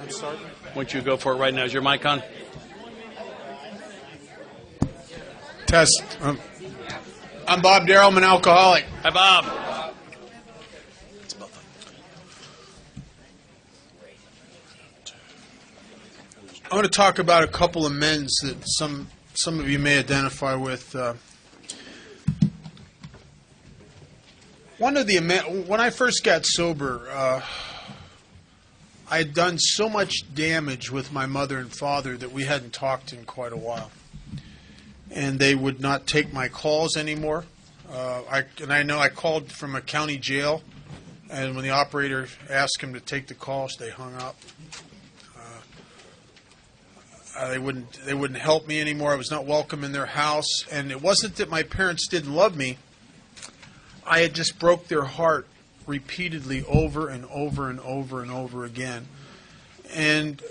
Start. Why don't you go for it right now? Is your mic on? Test. I'm Bob Darrell. I'm an alcoholic. Hi, Bob. I want to talk about a couple of men's that some of you may identify with. One of the when I first got sober, I had done so much damage with my mother and father that we hadn't talked in quite a while, and they would not take my calls anymore. I know I called from a county jail, and when the operator asked him to take the calls, they hung up. They wouldn't help me anymore. I was not welcome in their house, and it wasn't that my parents didn't love me. I had just broke their heart repeatedly over and over and over and over again. And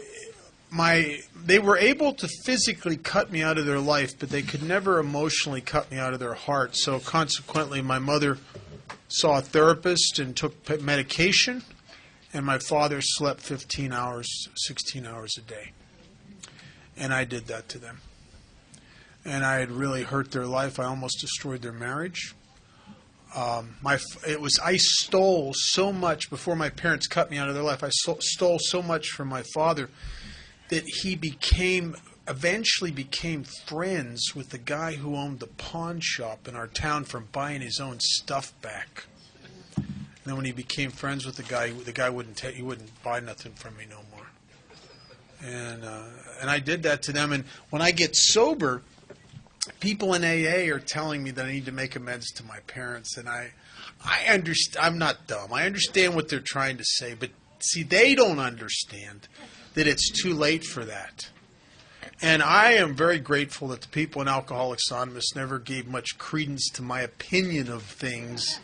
they were able to physically cut me out of their life, but they could never emotionally cut me out of their heart. So consequently, my mother saw a therapist and took medication, and my father slept 15 hours, 16 hours a day. And I did that to them. And I had really hurt their life. I almost destroyed their marriage. I stole so much before my parents cut me out of their life. I stole so much from my father that he eventually became friends with the guy who owned the pawn shop in our town from buying his own stuff back. And then when he became friends with the guy wouldn't buy nothing from me no more. And I did that to them. And when I get sober, people in AA are telling me that I need to make amends to my parents, and I understand. I'm not dumb. I understand what they're trying to say, but see, they don't understand that it's too late for that. And I am very grateful that the people in Alcoholics Anonymous never gave much credence to my opinion of things,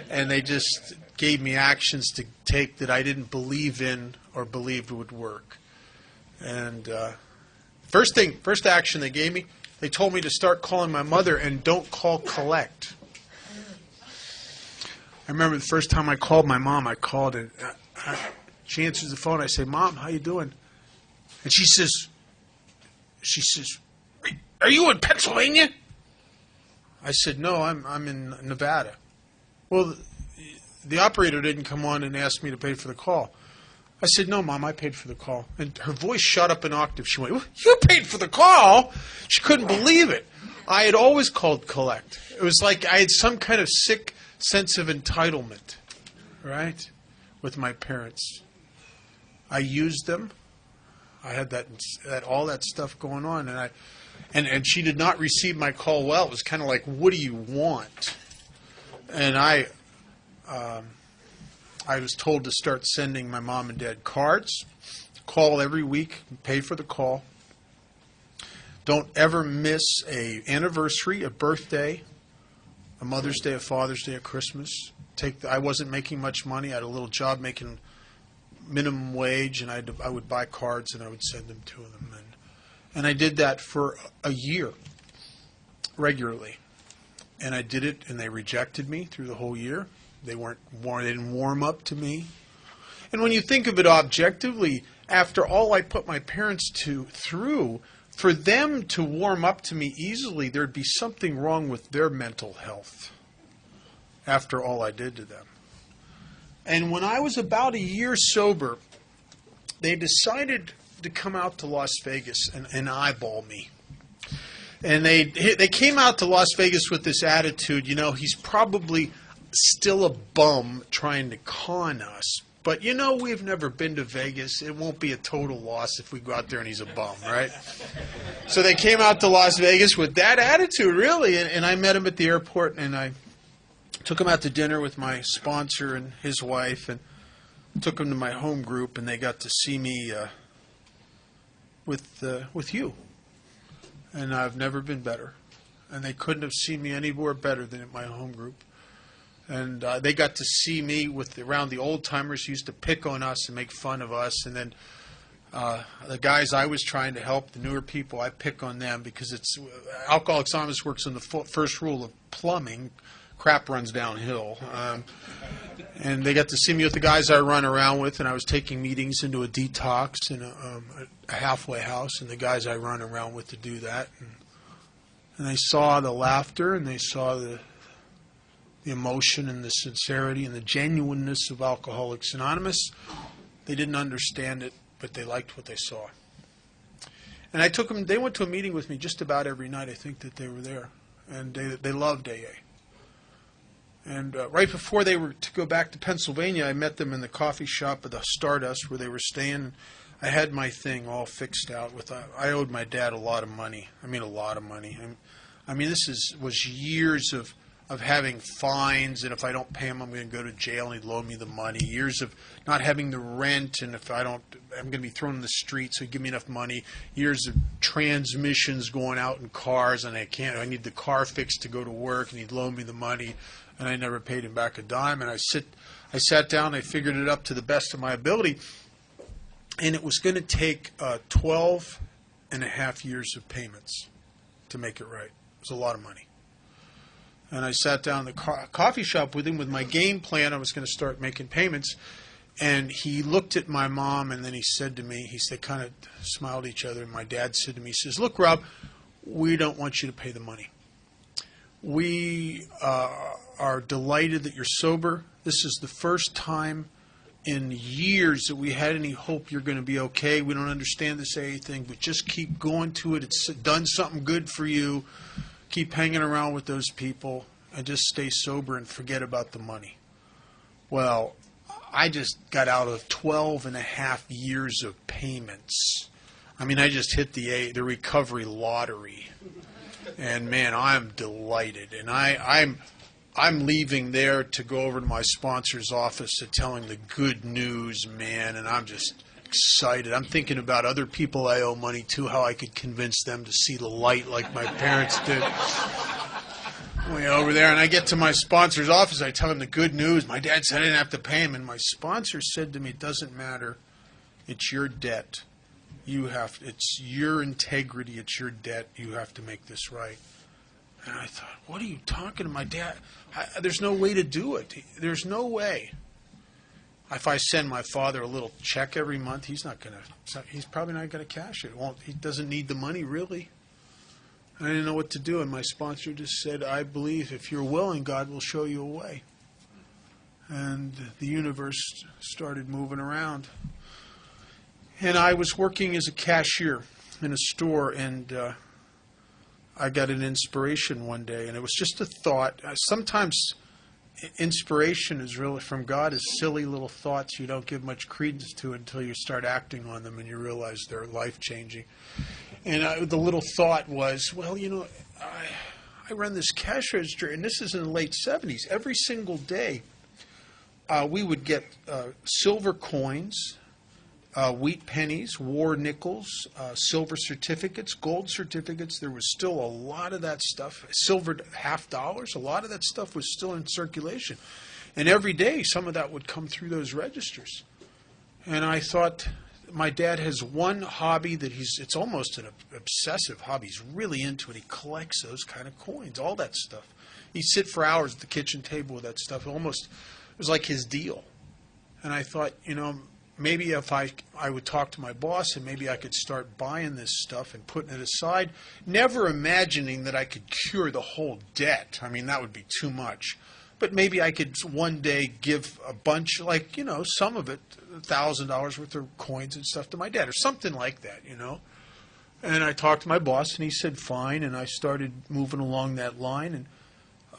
and they just gave me actions to take that I didn't believe in or believed would work. And first action they gave me, they told me to start calling my mother and don't call collect. I remember the first time I called my mom, I called and she answers the phone. I say, "Mom, how you doing?" And she says, "Are you in Pennsylvania?" I said, "No, I'm in Nevada." Well, the operator didn't come on and ask me to pay for the call. I said, "No, Mom, I paid for the call." And her voice shot up an octave. She went, "You paid for the call?" She couldn't believe it. I had always called collect. It was like I had some kind of sick sense of entitlement, right, with my parents. I used them. I had all that stuff going on, and she did not receive my call well. It was kind of like, "What do you want?" And I was told to start sending my mom and dad cards, call every week, pay for the call. Don't ever miss a anniversary, a birthday, a Mother's Day, a Father's Day, a Christmas. I wasn't making much money. I had a little job making minimum wage, and I would buy cards and I would send them to them. And I did that for a year, regularly. And I did it, and they rejected me through the whole year. They didn't warm up to me. And when you think of it objectively, after all I put my parents through, for them to warm up to me easily, there'd be something wrong with their mental health after all I did to them. And when I was about a year sober, they decided to come out to Las Vegas and eyeball me. And they came out to Las Vegas with this attitude, he's probably still a bum trying to con us. But, we've never been to Vegas. It won't be a total loss if we go out there and he's a bum, right? So they came out to Las Vegas with that attitude, really. And I met him at the airport, and I took him out to dinner with my sponsor and his wife, and took him to my home group, and they got to see me with you. And I've never been better. And they couldn't have seen me anywhere better than at my home group. And they got to see me around the old-timers who used to pick on us and make fun of us. And then the guys I was trying to help, the newer people, I pick on them because Alcoholics Anonymous works on the first rule of plumbing, crap runs downhill. And they got to see me with the guys I run around with, and I was taking meetings into a detox in a halfway house, and the guys I run around with to do that. And they saw the laughter, and they saw the emotion and the sincerity and the genuineness of Alcoholics Anonymous. They didn't understand it, but they liked what they saw. And I took them, they went to a meeting with me just about every night, I think, that they were there. And they loved AA. And right before they were to go back to Pennsylvania, I met them in the coffee shop at the Stardust where they were staying. I had my thing all fixed out. I owed my dad a lot of money. I mean, a lot of money. I mean, this was years of having fines, and if I don't pay him, I'm going to go to jail, and he'd loan me the money. Years of not having the rent, and if I don't, I'm going to be thrown in the street, so he'd give me enough money. Years of transmissions going out in cars, and I need the car fixed to go to work, and he'd loan me the money, and I never paid him back a dime. And I sat down, I figured it up to the best of my ability, and it was going to take 12 and a half years of payments to make it right. It was a lot of money. And I sat down in the coffee shop with him with my game plan. I was going to start making payments. And he looked at my mom, and then he said to me, they kind of smiled at each other, and my dad said to me, he says, "Look, Rob, we don't want you to pay the money. We are delighted that you're sober. This is the first time in years that we had any hope you're going to be okay. We don't understand this AA thing, but just keep going to it. It's done something good for you. Keep hanging around with those people and just stay sober and forget about the money." Well, I just got out of 12 and a half years of payments. I mean, I just hit the recovery lottery. And man, I'm delighted. And I'm leaving there to go over to my sponsor's office to tell him the good news, man, and I'm just excited. I'm thinking about other people I owe money to, how I could convince them to see the light like my parents did. Way over there, and I get to my sponsor's office, I tell him the good news. My dad said I didn't have to pay him, and my sponsor said to me, "It doesn't matter. It's your debt. It's your integrity. It's your debt. You have to make this right." And I thought, what are you talking to my dad? There's no way to do it. There's no way. If I send my father a little check every month, he's probably not going to cash it. He doesn't need the money, really. I didn't know what to do, and my sponsor just said, "I believe if you're willing, God will show you a way." And the universe started moving around. And I was working as a cashier in a store, and I got an inspiration one day, and it was just a thought. Sometimes inspiration is really from God is silly little thoughts you don't give much credence to until you start acting on them and you realize they're life-changing. And the little thought was, well, I run this cash register, and this is in the late 70s. Every single day we would get silver coins, wheat pennies, war nickels, silver certificates, gold certificates. There was still a lot of that stuff. Silver $50. A lot of that stuff was still in circulation. And every day some of that would come through those registers. And I thought, my dad has one hobby that it's almost an obsessive hobby. He's really into it. He collects those kind of coins, all that stuff. He'd sit for hours at the kitchen table with that stuff. It was like his deal. And I thought, maybe if I would talk to my boss and maybe I could start buying this stuff and putting it aside, never imagining that I could cure the whole debt. I mean, that would be too much. But maybe I could one day give a bunch, some of it, $1,000 worth of coins and stuff to my dad or something like that, And I talked to my boss, and he said fine, and I started moving along that line.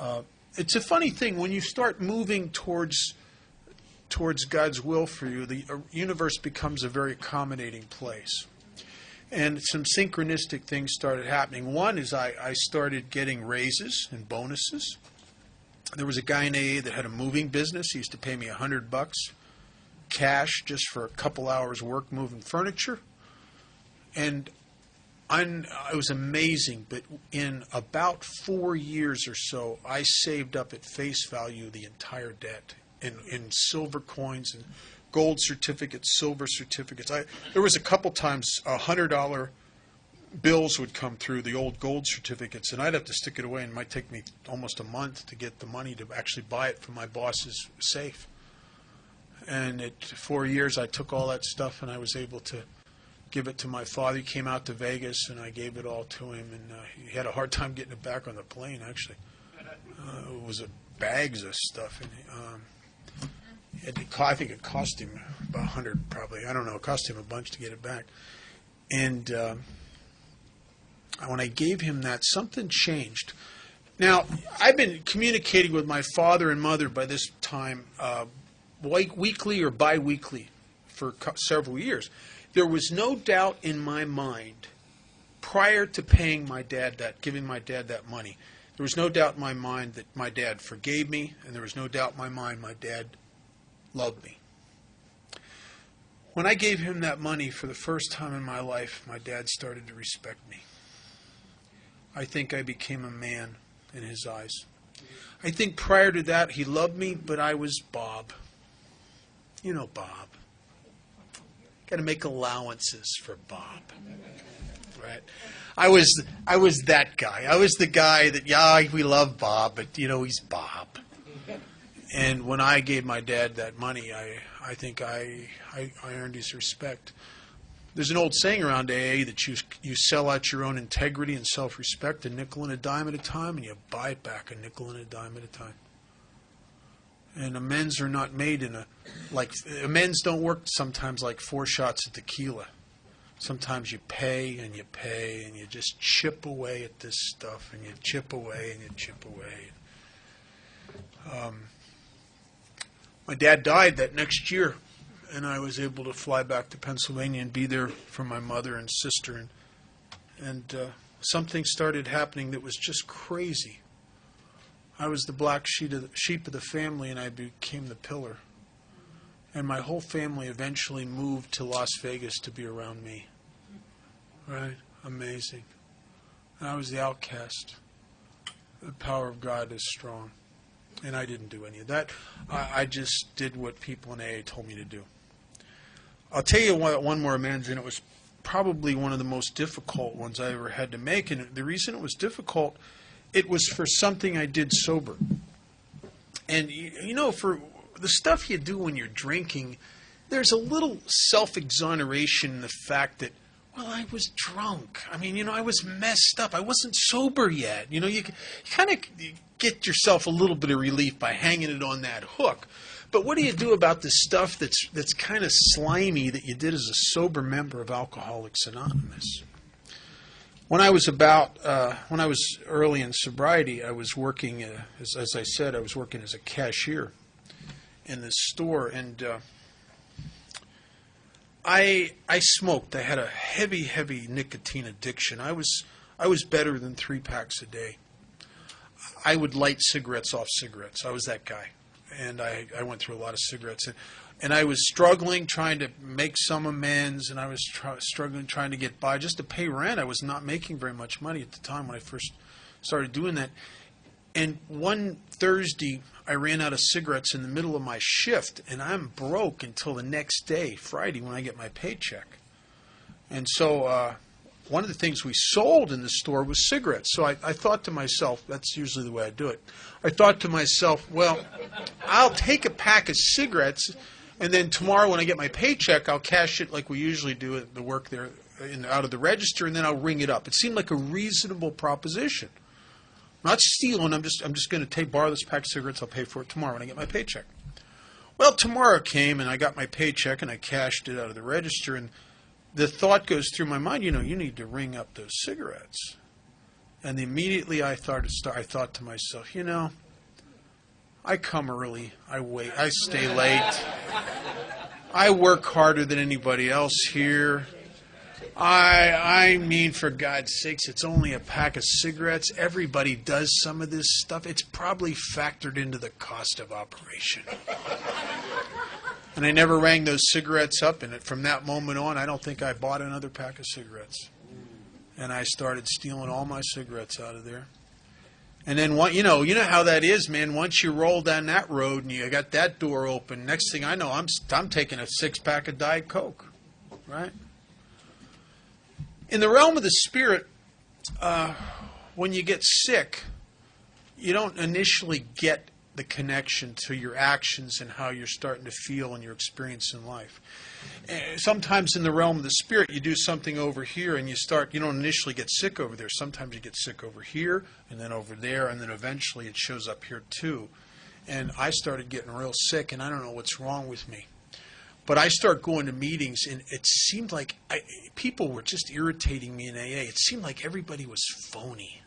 And it's a funny thing, when you start moving towards God's will for you, the universe becomes a very accommodating place. And some synchronistic things started happening. One is I started getting raises and bonuses. There was a guy in AA that had a moving business. He used to pay me $100 cash just for a couple hours work moving furniture. And it was amazing, but in about 4 years or so, I saved up at face value the entire debt in silver coins and gold certificates, silver certificates. There was a couple times $100 bills would come through, the old gold certificates, and I'd have to stick it away, and it might take me almost a month to get the money to actually buy it from my boss's safe. And at 4 years, I took all that stuff, and I was able to give it to my father. He came out to Vegas, and I gave it all to him, and he had a hard time getting it back on the plane, actually. It was bags of stuff, and I think it cost him about 100 probably. I don't know. It cost him a bunch to get it back. And when I gave him that, something changed. Now, I've been communicating with my father and mother by this time weekly or biweekly for several years. There was no doubt in my mind prior to paying my dad giving my dad that money, there was no doubt in my mind that my dad forgave me, and there was no doubt in my mind my dad loved me. When I gave him that money for the first time in my life, my dad started to respect me. I think I became a man in his eyes. I think prior to that he loved me, but I was Bob. You know Bob. Got to make allowances for Bob. Right? I was that guy. I was the guy that, yeah, we love Bob, but, you know, he's Bob. And when I gave my dad that money, I think I earned his respect. There's an old saying around AA that you sell out your own integrity and self-respect a nickel and a dime at a time, and you buy it back a nickel and a dime at a time. And amends are not made amends don't work sometimes like 4 shots of tequila. Sometimes you pay and you just chip away at this stuff, and you chip away and you chip away. My dad died that next year, and I was able to fly back to Pennsylvania and be there for my mother and sister. And something started happening that was just crazy. I was the black sheep of the family, and I became the pillar. And my whole family eventually moved to Las Vegas to be around me. Right? Amazing. And I was the outcast. The power of God is strong. And I didn't do any of that. I just did what people in AA told me to do. I'll tell you one more amends, and it was probably one of the most difficult ones I ever had to make. And the reason it was difficult, it was for something I did sober. And, you know, for the stuff you do when you're drinking, there's a little self-exoneration in the fact that, well, I was drunk. I mean, you know, I was messed up. I wasn't sober yet. You know, you kind of get yourself a little bit of relief by hanging it on that hook. But what do you do about the stuff that's kind of slimy that you did as a sober member of Alcoholics Anonymous? When I was early in sobriety, I was working, as I said, I was working as a cashier in this store, and I smoked. I had a heavy nicotine addiction. I was better than 3 packs a day. I would light cigarettes off cigarettes. I was that guy, and I went through a lot of cigarettes, and I was struggling trying to make some amends, and I was struggling trying to get by just to pay rent. I was not making very much money at the time when I first started doing that. And one Thursday, I ran out of cigarettes in the middle of my shift, and I'm broke until the next day, Friday, when I get my paycheck. And so one of the things we sold in the store was cigarettes. So I thought to myself, that's usually the way I do it. I thought to myself, well, I'll take a pack of cigarettes, and then tomorrow when I get my paycheck, I'll cash it like we usually do at the work there out of the register, and then I'll ring it up. It seemed like a reasonable proposition. Not stealing. I'm just going to borrow this pack of cigarettes. I'll pay for it tomorrow when I get my paycheck. Well, tomorrow came, and I got my paycheck, and I cashed it out of the register, and the thought goes through my mind, you need to ring up those cigarettes. And immediately I thought to myself, I come early, I wait, I stay late, I work harder than anybody else here. I mean, for God's sakes, it's only a pack of cigarettes. Everybody does some of this stuff. It's probably factored into the cost of operation. And I never rang those cigarettes up, and from that moment on, I don't think I bought another pack of cigarettes. And I started stealing all my cigarettes out of there. And then, you know how that is, man. Once you roll down that road and you got that door open, next thing I know, I'm taking a 6-pack of Diet Coke, right? In the realm of the spirit, when you get sick, you don't initially get the connection to your actions and how you're starting to feel and your experience in life. Sometimes in the realm of the spirit, you do something over here and you don't initially get sick over there. Sometimes you get sick over here and then over there, and then eventually it shows up here too. And I started getting real sick, and I don't know what's wrong with me. But I start going to meetings, and it seemed like people were just irritating me in AA. It seemed like everybody was phony.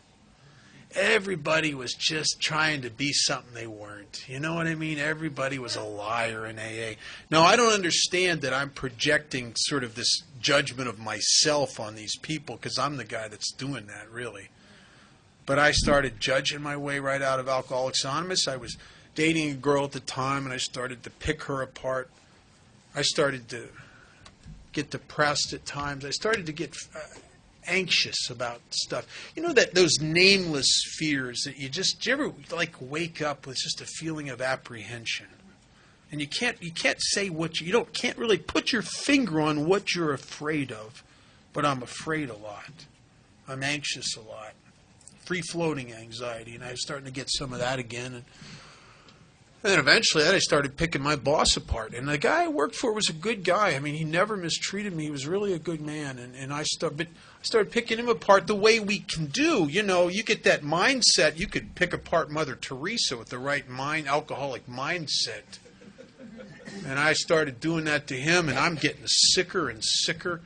Everybody was just trying to be something they weren't. You know what I mean? Everybody was a liar in AA. Now, I don't understand that I'm projecting sort of this judgment of myself on these people, because I'm the guy that's doing that, really. But I started judging my way right out of Alcoholics Anonymous. I was dating a girl at the time, and I started to pick her apart. I started to get depressed at times. I started to get anxious about stuff. You know, that those nameless fears that do you ever like wake up with just a feeling of apprehension? And you can't say what can't really put your finger on what you're afraid of, but I'm afraid a lot. I'm anxious a lot. Free-floating anxiety, and I was starting to get some of that again. And then eventually I started picking my boss apart. And the guy I worked for was a good guy. I mean, he never mistreated me. He was really a good man. And I started picking him apart the way we can do. You know, you get that mindset. You could pick apart Mother Teresa with the right alcoholic mindset. And I started doing that to him, and I'm getting sicker and sicker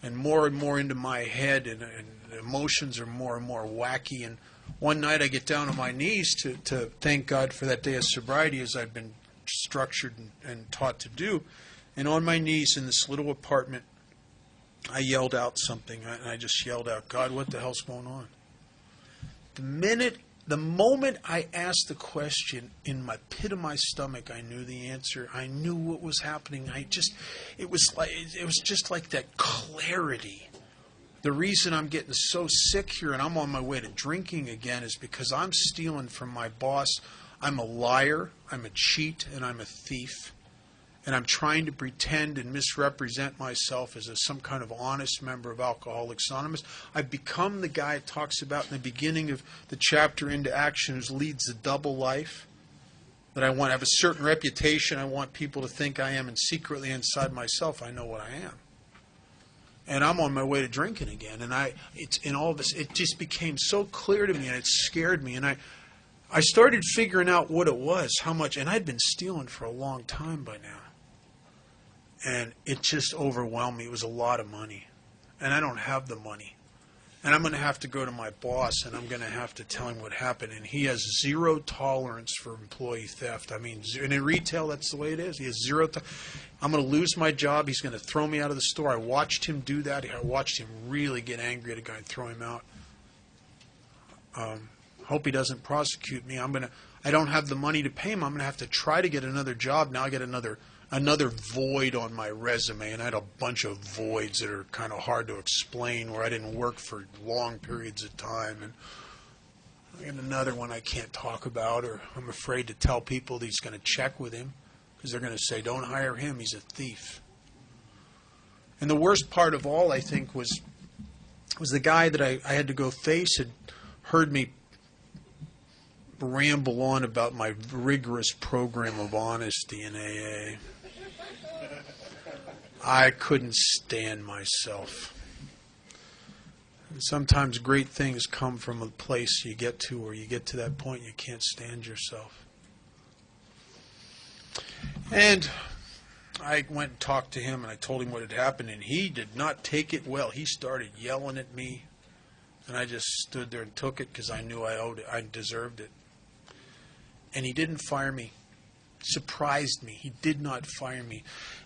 and more into my head, and the emotions are more and more wacky. And one night I get down on my knees to thank God for that day of sobriety, as I've been structured and taught to do. And on my knees in this little apartment, I yelled out something. And I just yelled out, "God, what the hell's going on?" The moment I asked the question, in my pit of my stomach, I knew the answer. I knew what was happening. It was just like that clarity. The reason I'm getting so sick here and I'm on my way to drinking again is because I'm stealing from my boss. I'm a liar, I'm a cheat, and I'm a thief. And I'm trying to pretend and misrepresent myself as some kind of honest member of Alcoholics Anonymous. I've become the guy it talks about in the beginning of the chapter, Into Action, who leads the double life. That I want to have a certain reputation. I want people to think I am, and secretly inside myself, I know what I am. And I'm on my way to drinking again. And it's in all this, it just became so clear to me, and it scared me. And I started figuring out what it was, how much, and I'd been stealing for a long time by now. And it just overwhelmed me. It was a lot of money. And I don't have the money. And I'm going to have to go to my boss, and I'm going to have to tell him what happened. And he has zero tolerance for employee theft. I mean, and in retail, that's the way it is. He has zero. I'm going to lose my job. He's going to throw me out of the store. I watched him do that. I watched him really get angry at a guy and throw him out. Hope he doesn't prosecute me. I don't have the money to pay him. I'm going to have to try to get another job. Now I get another void on my resume, and I had a bunch of voids that are kind of hard to explain, where I didn't work for long periods of time, and I got another one I can't talk about, or I'm afraid to tell people that he's going to check with him, because they're going to say, "Don't hire him, he's a thief." And the worst part of all, I think, was the guy that I had to go face had heard me ramble on about my rigorous program of honesty in AA. I couldn't stand myself. And sometimes great things come from a place you get to where you get to that point you can't stand yourself. And I went and talked to him, and I told him what had happened, and he did not take it well. He started yelling at me, and I just stood there and took it because I knew I owed it. I deserved it. And he didn't fire me. Surprised me. He did not fire me.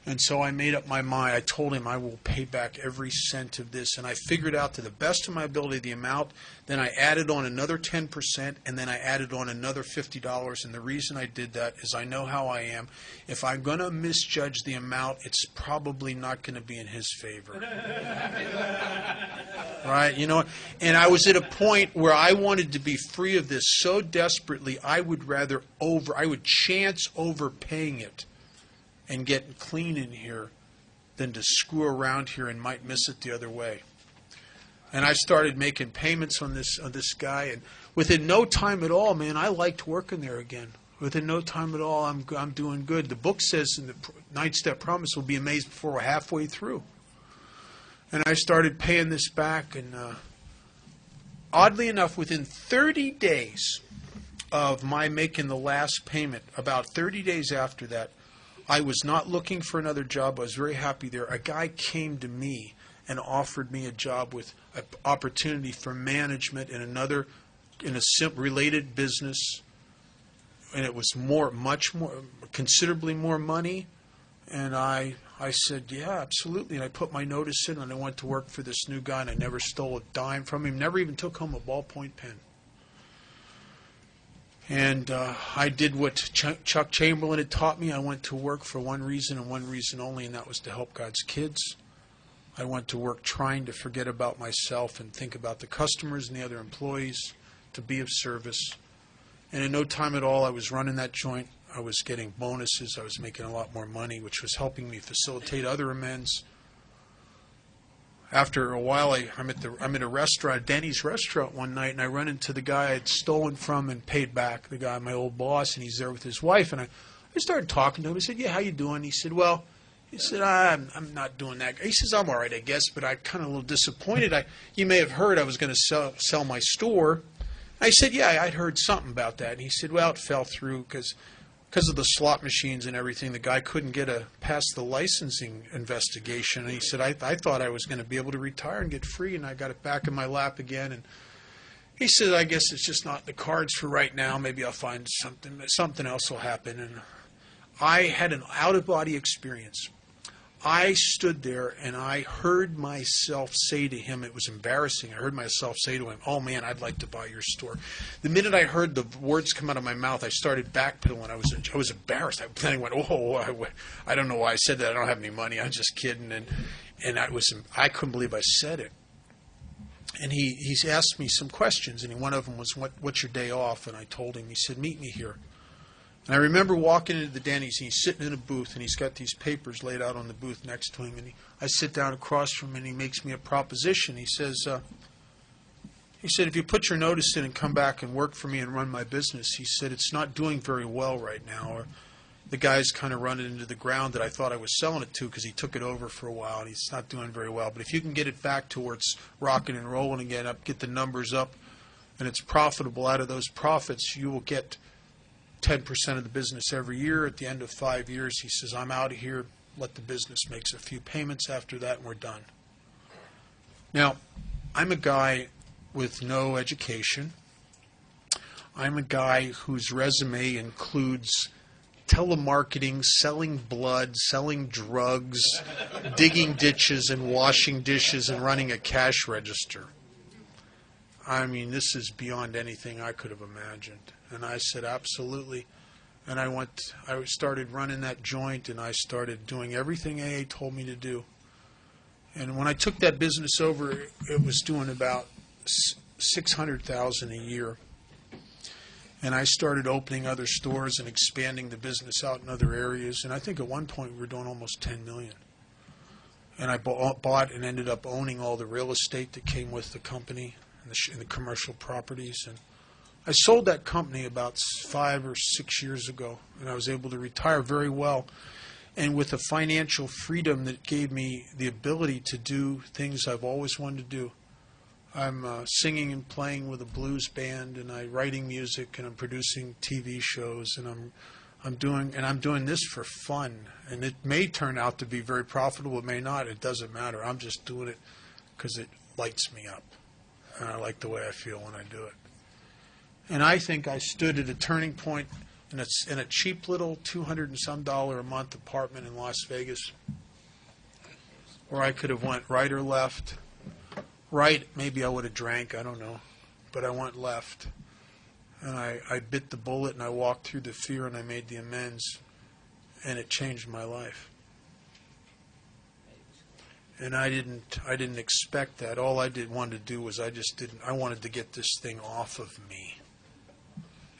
And so I made up my mind. I told him I will pay back every cent of this. And I figured out to the best of my ability the amount. Then I added on another 10%, and then I added on another $50. And the reason I did that is I know how I am. If I'm going to misjudge the amount, it's probably not going to be in his favor. Right? You know, and I was at a point where I wanted to be free of this so desperately, I would chance overpaying it and get clean in here than to screw around here and might miss it the other way. And I started making payments on this guy, and within no time at all, man, I liked working there again. Within no time at all, I'm doing good. The book says in the Nine-Step Promise, we'll be amazed before we're halfway through. And I started paying this back, and oddly enough, within 30 days of my making the last payment, about 30 days after that, I was not looking for another job. I was very happy there. A guy came to me and offered me a job with an opportunity for management in a related business, and it was much more, considerably more money. And I said, yeah, absolutely. And I put my notice in, and I went to work for this new guy, and I never stole a dime from him, never even took home a ballpoint pen. And I did what Chuck Chamberlain had taught me. I went to work for one reason and one reason only, and that was to help God's kids. I went to work trying to forget about myself and think about the customers and the other employees, to be of service. And in no time at all, I was running that joint. I was getting bonuses. I was making a lot more money, which was helping me facilitate other amends. After a while, I'm at a restaurant, Denny's restaurant one night, and I run into the guy I'd stolen from and paid back, the guy, my old boss, and he's there with his wife. And I started talking to him. I said, yeah, how you doing? He said, well, I'm not doing that. He says, I'm all right, I guess, but I'm kind of a little disappointed. You may have heard I was going to sell my store. I said, yeah, I'd heard something about that. And he said, well, it fell through because of the slot machines and everything. The guy couldn't get past the licensing investigation. And he said, I thought I was going to be able to retire and get free, and I got it back in my lap again. And he said, I guess it's just not in the cards for right now. Maybe I'll find something else will happen. And I had an out-of-body experience. I stood there and I heard myself say to him, it was embarrassing, I heard myself say to him, oh man, I'd like to buy your store. The minute I heard the words come out of my mouth, I started backpedaling. I was embarrassed. Then I went, I don't know why I said that. I don't have any money. I'm just kidding. And I couldn't believe I said it. And he's asked me some questions, and one of them was, what's your day off? And I told him. He said, meet me here. And I remember walking into the Denny's, and he's sitting in a booth, and he's got these papers laid out on the booth next to him. And I sit down across from him, and he makes me a proposition. He says, if you put your notice in and come back and work for me and run my business, he said, it's not doing very well right now. Or the guy's kind of running into the ground that I thought I was selling it to, because he took it over for a while, and he's not doing very well. But if you can get it back to where it's rocking and rolling again, get the numbers up, and it's profitable, out of those profits, you will get 10% of the business every year. At the end of 5 years, he says, I'm out of here. Let the business make a few payments after that, and we're done. Now, I'm a guy with no education. I'm a guy whose resume includes telemarketing, selling blood, selling drugs, digging ditches and washing dishes and running a cash register. I mean, this is beyond anything I could have imagined. And I said, absolutely. And I started running that joint, and I started doing everything AA told me to do. And when I took that business over, it was doing about $600,000 a year. And I started opening other stores and expanding the business out in other areas. And I think at one point we were doing almost $10 million. And I bought and ended up owning all the real estate that came with the company and the commercial properties. And I sold that company about 5 or 6 years ago, and I was able to retire very well, and with a financial freedom that gave me the ability to do things I've always wanted to do. I'm singing and playing with a blues band, and I'm writing music, and I'm producing TV shows, and I'm doing this for fun. And it may turn out to be very profitable, it may not. It doesn't matter. I'm just doing it because it lights me up, and I like the way I feel when I do it. And I think I stood at a turning point in a cheap little $200 and some a month apartment in Las Vegas, where I could have went right or left. Right, maybe I would have drank, I don't know, but I went left. And I bit the bullet, and I walked through the fear, and I made the amends, and it changed my life. And I didn't expect that. All I wanted to do was I wanted to get this thing off of me.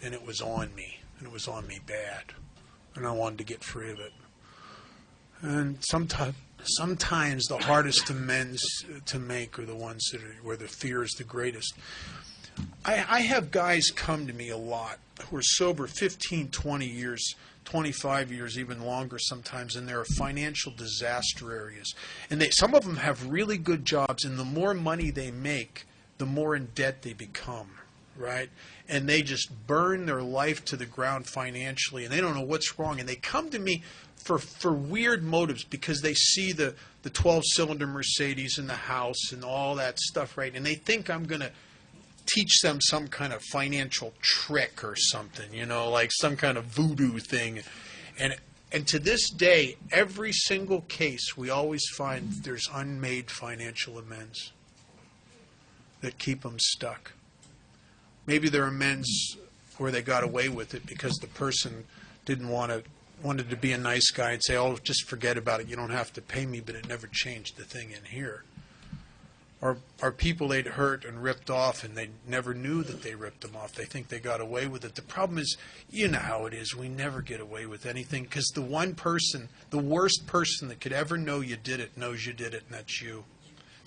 And it was on me, and it was on me bad. And I wanted to get free of it. And sometimes the hardest amends to make are the ones where the fear is the greatest. I have guys come to me a lot who are sober 15, 20 years, 25 years, even longer sometimes, and they're financial disaster areas. And some of them have really good jobs, and the more money they make, the more in debt they become, right? And they just burn their life to the ground financially, and they don't know what's wrong. And they come to me for weird motives because they see the 12-cylinder Mercedes in the house and all that stuff, right? And they think I'm going to teach them some kind of financial trick or something, like some kind of voodoo thing. And to this day, every single case, we always find there's unmade financial amends that keep them stuck. Maybe they're amends where they got away with it because the person wanted to be a nice guy and say, oh, just forget about it, you don't have to pay me, but it never changed the thing in here. Or people they'd hurt and ripped off, and they never knew that they ripped them off. They think they got away with it. The problem is, you know how it is. We never get away with anything because the one person, the worst person that could ever know you did it, knows you did it, and that's you.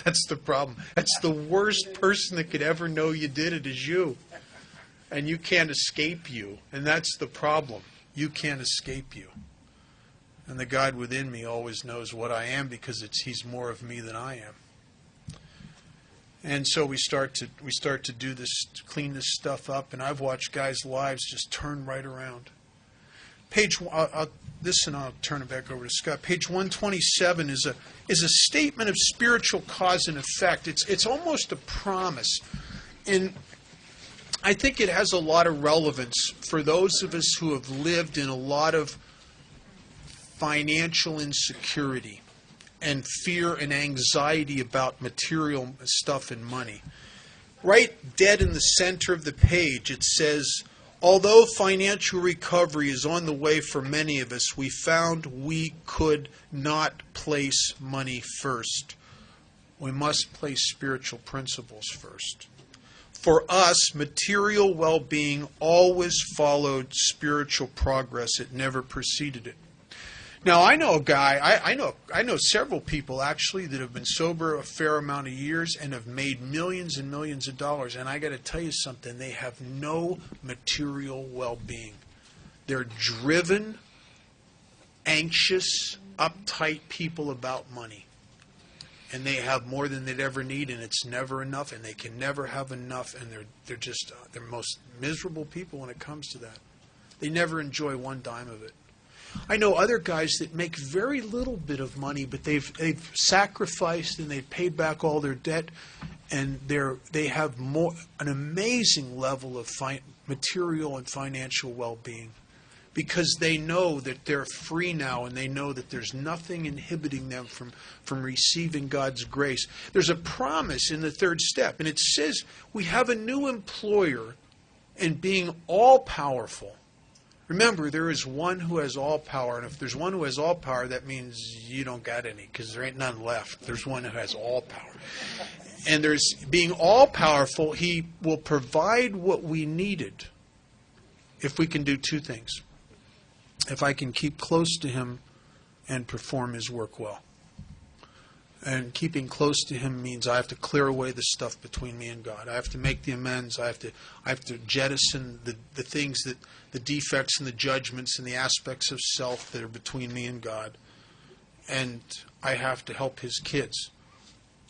That's the problem. That's the worst person that could ever know you did it is you. And you can't escape you. And that's the problem. You can't escape you. And the God within me always knows what I am because He's more of me than I am. And so we start to do this, to clean this stuff up, and I've watched guys' lives just turn right around. I'll turn it back over to Scott. Page 127 is a statement of spiritual cause and effect. It's almost a promise, and I think it has a lot of relevance for those of us who have lived in a lot of financial insecurity and fear and anxiety about material stuff and money. Right dead in the center of the page, it says, although financial recovery is on the way for many of us, we found we could not place money first. We must place spiritual principles first. For us, material well-being always followed spiritual progress. It never preceded it. Now, I know a guy, I know several people actually that have been sober a fair amount of years and have made millions and millions of dollars. And I got to tell you something, they have no material well-being. They're driven, anxious, uptight people about money. And they have more than they'd ever need, and it's never enough, and they can never have enough, and they're most miserable people when it comes to that. They never enjoy one dime of it. I know other guys that make very little bit of money, but they've sacrificed and they've paid back all their debt, and they have an amazing level of material and financial well-being because they know that they're free now, and they know that there's nothing inhibiting them from receiving God's grace. There's a promise in the third step, and it says we have a new employer in being all-powerful. Remember, there is one who has all power, and if there's one who has all power, that means you don't got any, because there ain't none left. There's one who has all power. And there's being all-powerful, He will provide what we needed if we can do two things. If I can keep close to Him and perform His work well. And keeping close to Him means I have to clear away the stuff between me and God. I have to make the amends. I have to jettison the things that the defects and the judgments and the aspects of self that are between me and God. And I have to help His kids.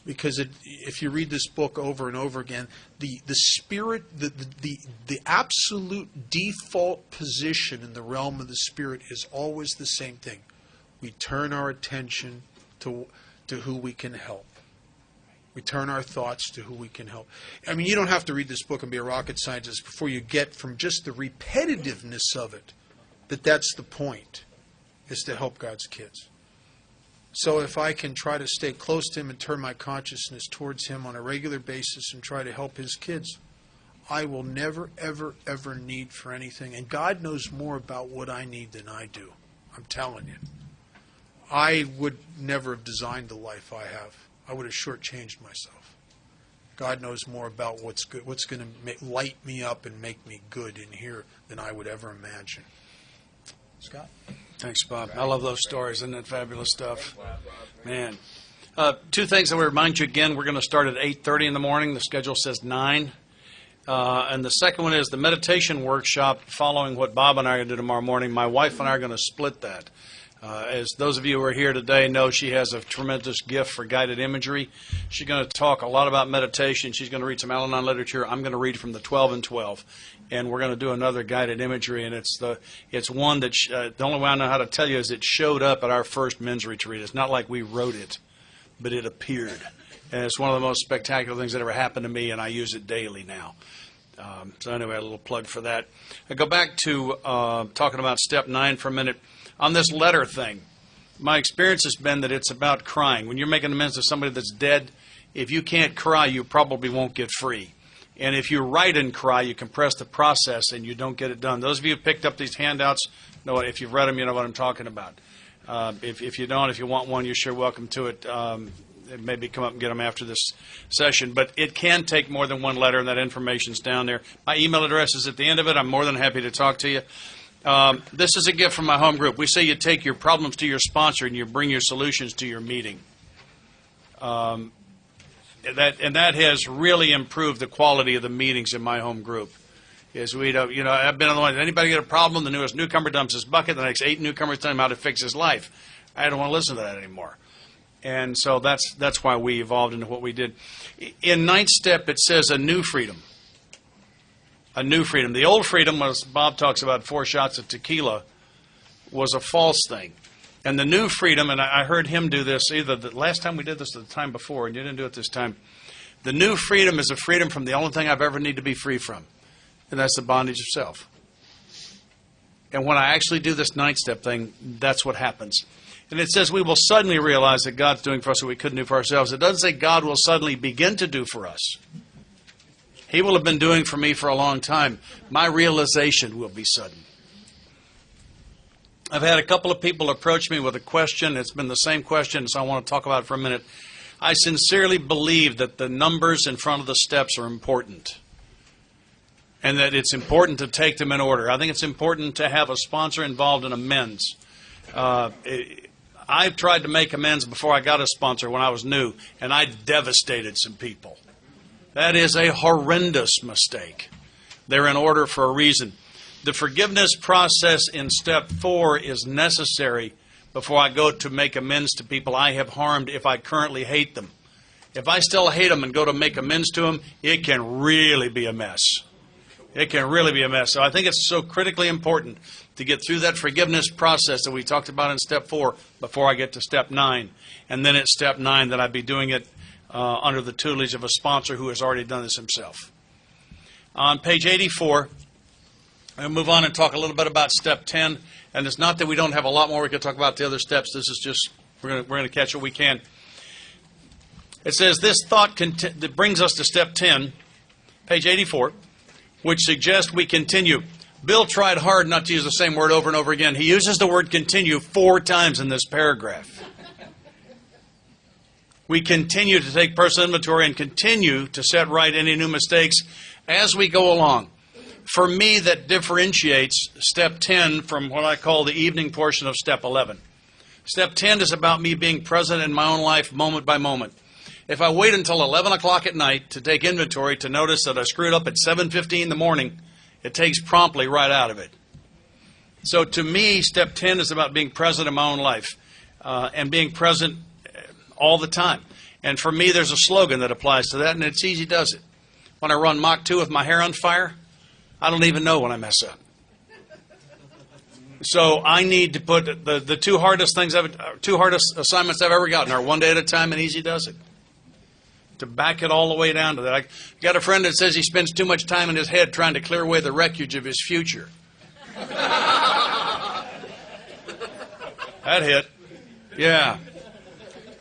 Because if you read this book over and over again, the spirit, the absolute default position in the realm of the spirit is always the same thing. We turn our attention to who we can help. We turn our thoughts to who we can help. I mean, you don't have to read this book and be a rocket scientist before you get from just the repetitiveness of it that that's the point, is to help God's kids. So if I can try to stay close to Him and turn my consciousness towards Him on a regular basis and try to help His kids, I will never, ever, ever need for anything. And God knows more about what I need than I do. I'm telling you. I would never have designed the life I have. I would have shortchanged myself. God knows more about what's good, what's going to light me up and make me good in here than I would ever imagine. Scott? Thanks, Bob. I love those stories. Isn't that fabulous stuff? Man. Two things I will remind you again. We're going to start at 8:30 in the morning. The schedule says 9. And the second one is the meditation workshop following what Bob and I are going to do tomorrow morning. My wife and I are going to split that. As those of you who are here today know, she has a tremendous gift for guided imagery. She's going to talk a lot about meditation. She's going to read some Al-Anon literature. I'm going to read from the 12 and 12. And we're going to do another guided imagery. And it's one that, the only way I know how to tell you is it showed up at our first men's retreat. It's not like we wrote it, but it appeared. And it's one of the most spectacular things that ever happened to me, and I use it daily now. So anyway, a little plug for that. I go back to talking about step 9 for a minute. On this letter thing, my experience has been that it's about crying. When you're making amends to somebody that's dead, if you can't cry, you probably won't get free. And if you write and cry, you compress the process and you don't get it done. Those of you who picked up these handouts, know what, if you've read them, you know what I'm talking about. If you don't, if you want one, you're sure welcome to it. Maybe come up and get them after this session. But it can take more than one letter, and that information's down there. My email address is at the end of it. I'm more than happy to talk to you. This is a gift from my home group. We say you take your problems to your sponsor and you bring your solutions to your meeting. That has really improved the quality of the meetings in my home group. Is we don't, I've been on the one. Anybody get a problem? The newest newcomer dumps his bucket. The next 8 newcomers tell him how to fix his life. I don't want to listen to that anymore. And so that's why we evolved into what we did. In 9th step, it says a new freedom. A new freedom. The old freedom was, Bob talks about 4 shots of tequila, was a false thing. And the new freedom, and I heard him do this either the last time we did this or the time before, and you didn't do it this time. The new freedom is a freedom from the only thing I've ever need to be free from, and that's the bondage of self. And when I actually do this 9th step thing, that's what happens. And it says we will suddenly realize that God's doing for us what we couldn't do for ourselves. It doesn't say God will suddenly begin to do for us. He will have been doing for me for a long time. My realization will be sudden. I've had a couple of people approach me with a question. It's been the same question, so I want to talk about it for a minute. I sincerely believe that the numbers in front of the steps are important, and that it's important to take them in order. I think it's important to have a sponsor involved in amends. I've tried to make amends before I got a sponsor when I was new, and I devastated some people. That is a horrendous mistake. They're in order for a reason. The forgiveness process in step 4 is necessary before I go to make amends to people I have harmed if I currently hate them. If I still hate them and go to make amends to them, it can really be a mess. It can really be a mess. So I think it's so critically important to get through that forgiveness process that we talked about in step 4 before I get to step 9. And then at step 9 that I'd be doing it under the tutelage of a sponsor who has already done this himself. On page 84, I'll move on and talk a little bit about step 10. And it's not that we don't have a lot more we could talk about the other steps. This is just, we're going to catch what we can. It says this thought that brings us to step 10, page 84, which suggests we continue. Bill tried hard not to use the same word over and over again. He uses the word continue 4 times in this paragraph. We continue to take personal inventory and continue to set right any new mistakes as we go along. For me, that differentiates step 10 from what I call the evening portion of step 11. Step 10 is about me being present in my own life moment by moment. If I wait until 11 o'clock at night to take inventory to notice that I screwed up at 7:15 in the morning, it takes promptly right out of it. So to me, step 10 is about being present in my own life and being present all the time. And for me, there's a slogan that applies to that, and it's easy does it. When I run Mach 2 with my hair on fire, I don't even know when I mess up. So I need to put the two hardest assignments I've ever gotten are one day at a time, and easy does it. To back it all the way down to that. I got a friend that says he spends too much time in his head trying to clear away the wreckage of his future. That hit. Yeah.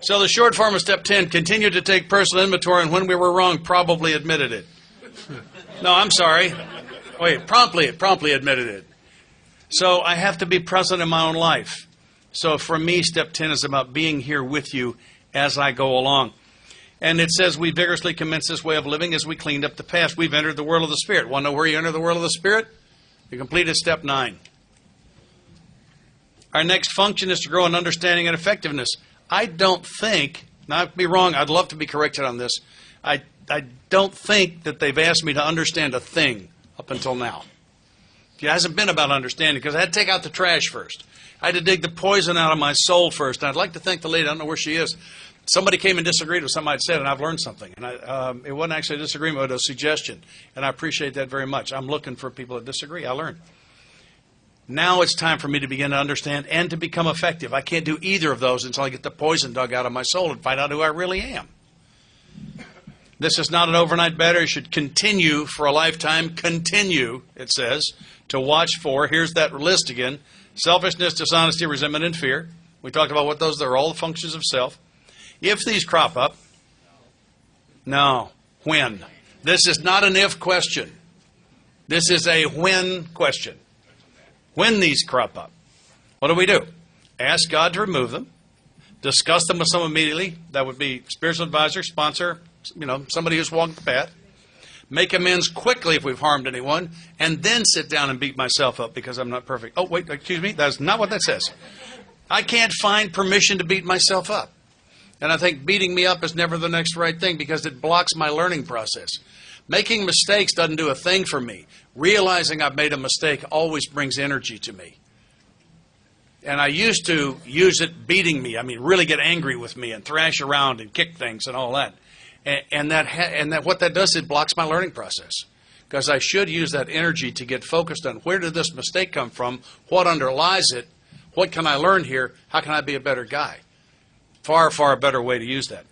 So the short form of step 10, continue to take personal inventory, and when we were wrong, probably admitted it. No, I'm sorry. Wait, promptly admitted it. So I have to be present in my own life. So for me, step 10 is about being here with you as I go along. And it says we vigorously commence this way of living as we cleaned up the past. We've entered the world of the Spirit. Want to know where you enter the world of the Spirit? You completed step 9. Our next function is to grow in understanding and effectiveness. I don't think, now I could be wrong, I'd love to be corrected on this, I don't think that they've asked me to understand a thing up until now. It hasn't been about understanding, because I had to take out the trash first. I had to dig the poison out of my soul first. And I'd like to thank the lady, I don't know where she is. Somebody came and disagreed with something I'd said, and I've learned something. And it wasn't actually a disagreement, but a suggestion. And I appreciate that very much. I'm looking for people that disagree. I learned. Now it's time for me to begin to understand and to become effective. I can't do either of those until I get the poison dug out of my soul and find out who I really am. This is not an overnight battle. You should continue for a lifetime. Continue, it says, to watch for, here's that list again, selfishness, dishonesty, resentment, and fear. We talked about what those are, all the functions of self. If these crop up, no, when. This is not an if question. This is a when question. When these crop up, what do? Ask God to remove them. Discuss them with someone immediately. That would be spiritual advisor, sponsor, somebody who's walked the path. Make amends quickly if we've harmed anyone, and then sit down and beat myself up because I'm not perfect. Oh, wait, excuse me, that's not what that says. I can't find permission to beat myself up. And I think beating me up is never the next right thing because it blocks my learning process. Making mistakes doesn't do a thing for me. Realizing I've made a mistake always brings energy to me. And I used to use it beating me. I mean, really get angry with me and thrash around and kick things and all that. And what that does, it blocks my learning process. Because I should use that energy to get focused on where did this mistake come from, what underlies it, what can I learn here, how can I be a better guy. Far, far better way to use that.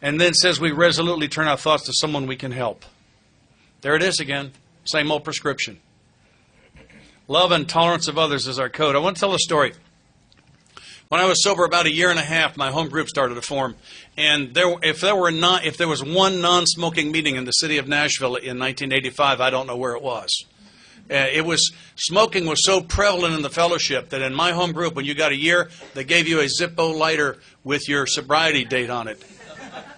And then says we resolutely turn our thoughts to someone we can help. There it is again, same old prescription. Love and tolerance of others is our code. I want to tell a story. When I was sober about a year and a half, my home group started to form. And if there was one non-smoking meeting in the city of Nashville in 1985, I don't know where it was. Smoking was so prevalent in the fellowship that in my home group, when you got a year, they gave you a Zippo lighter with your sobriety date on it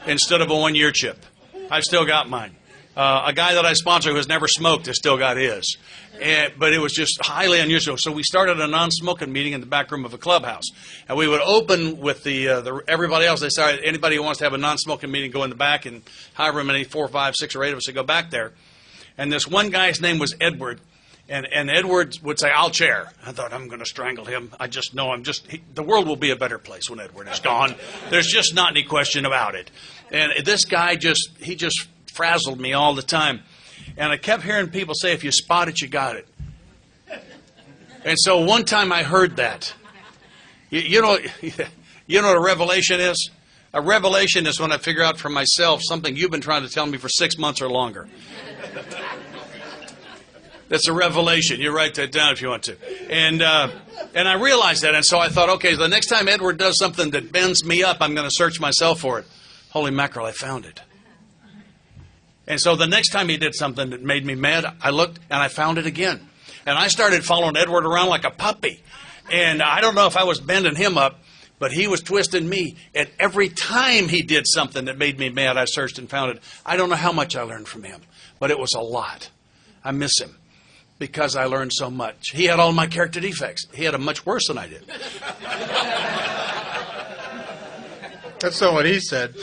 instead of a one-year chip. I've still got mine. A guy that I sponsor who has never smoked has still got his. But it was just highly unusual. So we started a non-smoking meeting in the back room of a clubhouse. And we would open with everybody else. They said, anybody who wants to have a non-smoking meeting, go in the back. And however many, 4, 5, 6, or 8 of us would go back there. And this one guy's name was Edward. And Edward would say, I'll chair. I thought, I'm going to strangle him. I just know the world will be a better place when Edward is gone. There's just not any question about it. And this guy he just frazzled me all the time. And I kept hearing people say, if you spot it, you got it. And so one time I heard that. You know what a revelation is? A revelation is when I figure out for myself something you've been trying to tell me for 6 months or longer. That's a revelation. You write that down if you want to. And I realized that. And so I thought, okay, the next time Edward does something that bends me up, I'm going to search myself for it. Holy mackerel, I found it. And so the next time he did something that made me mad, I looked and I found it again. And I started following Edward around like a puppy. And I don't know if I was bending him up, but he was twisting me. And every time he did something that made me mad, I searched and found it. I don't know how much I learned from him, but it was a lot. I miss him because I learned so much. He had all my character defects. He had them much worse than I did. That's not what he said.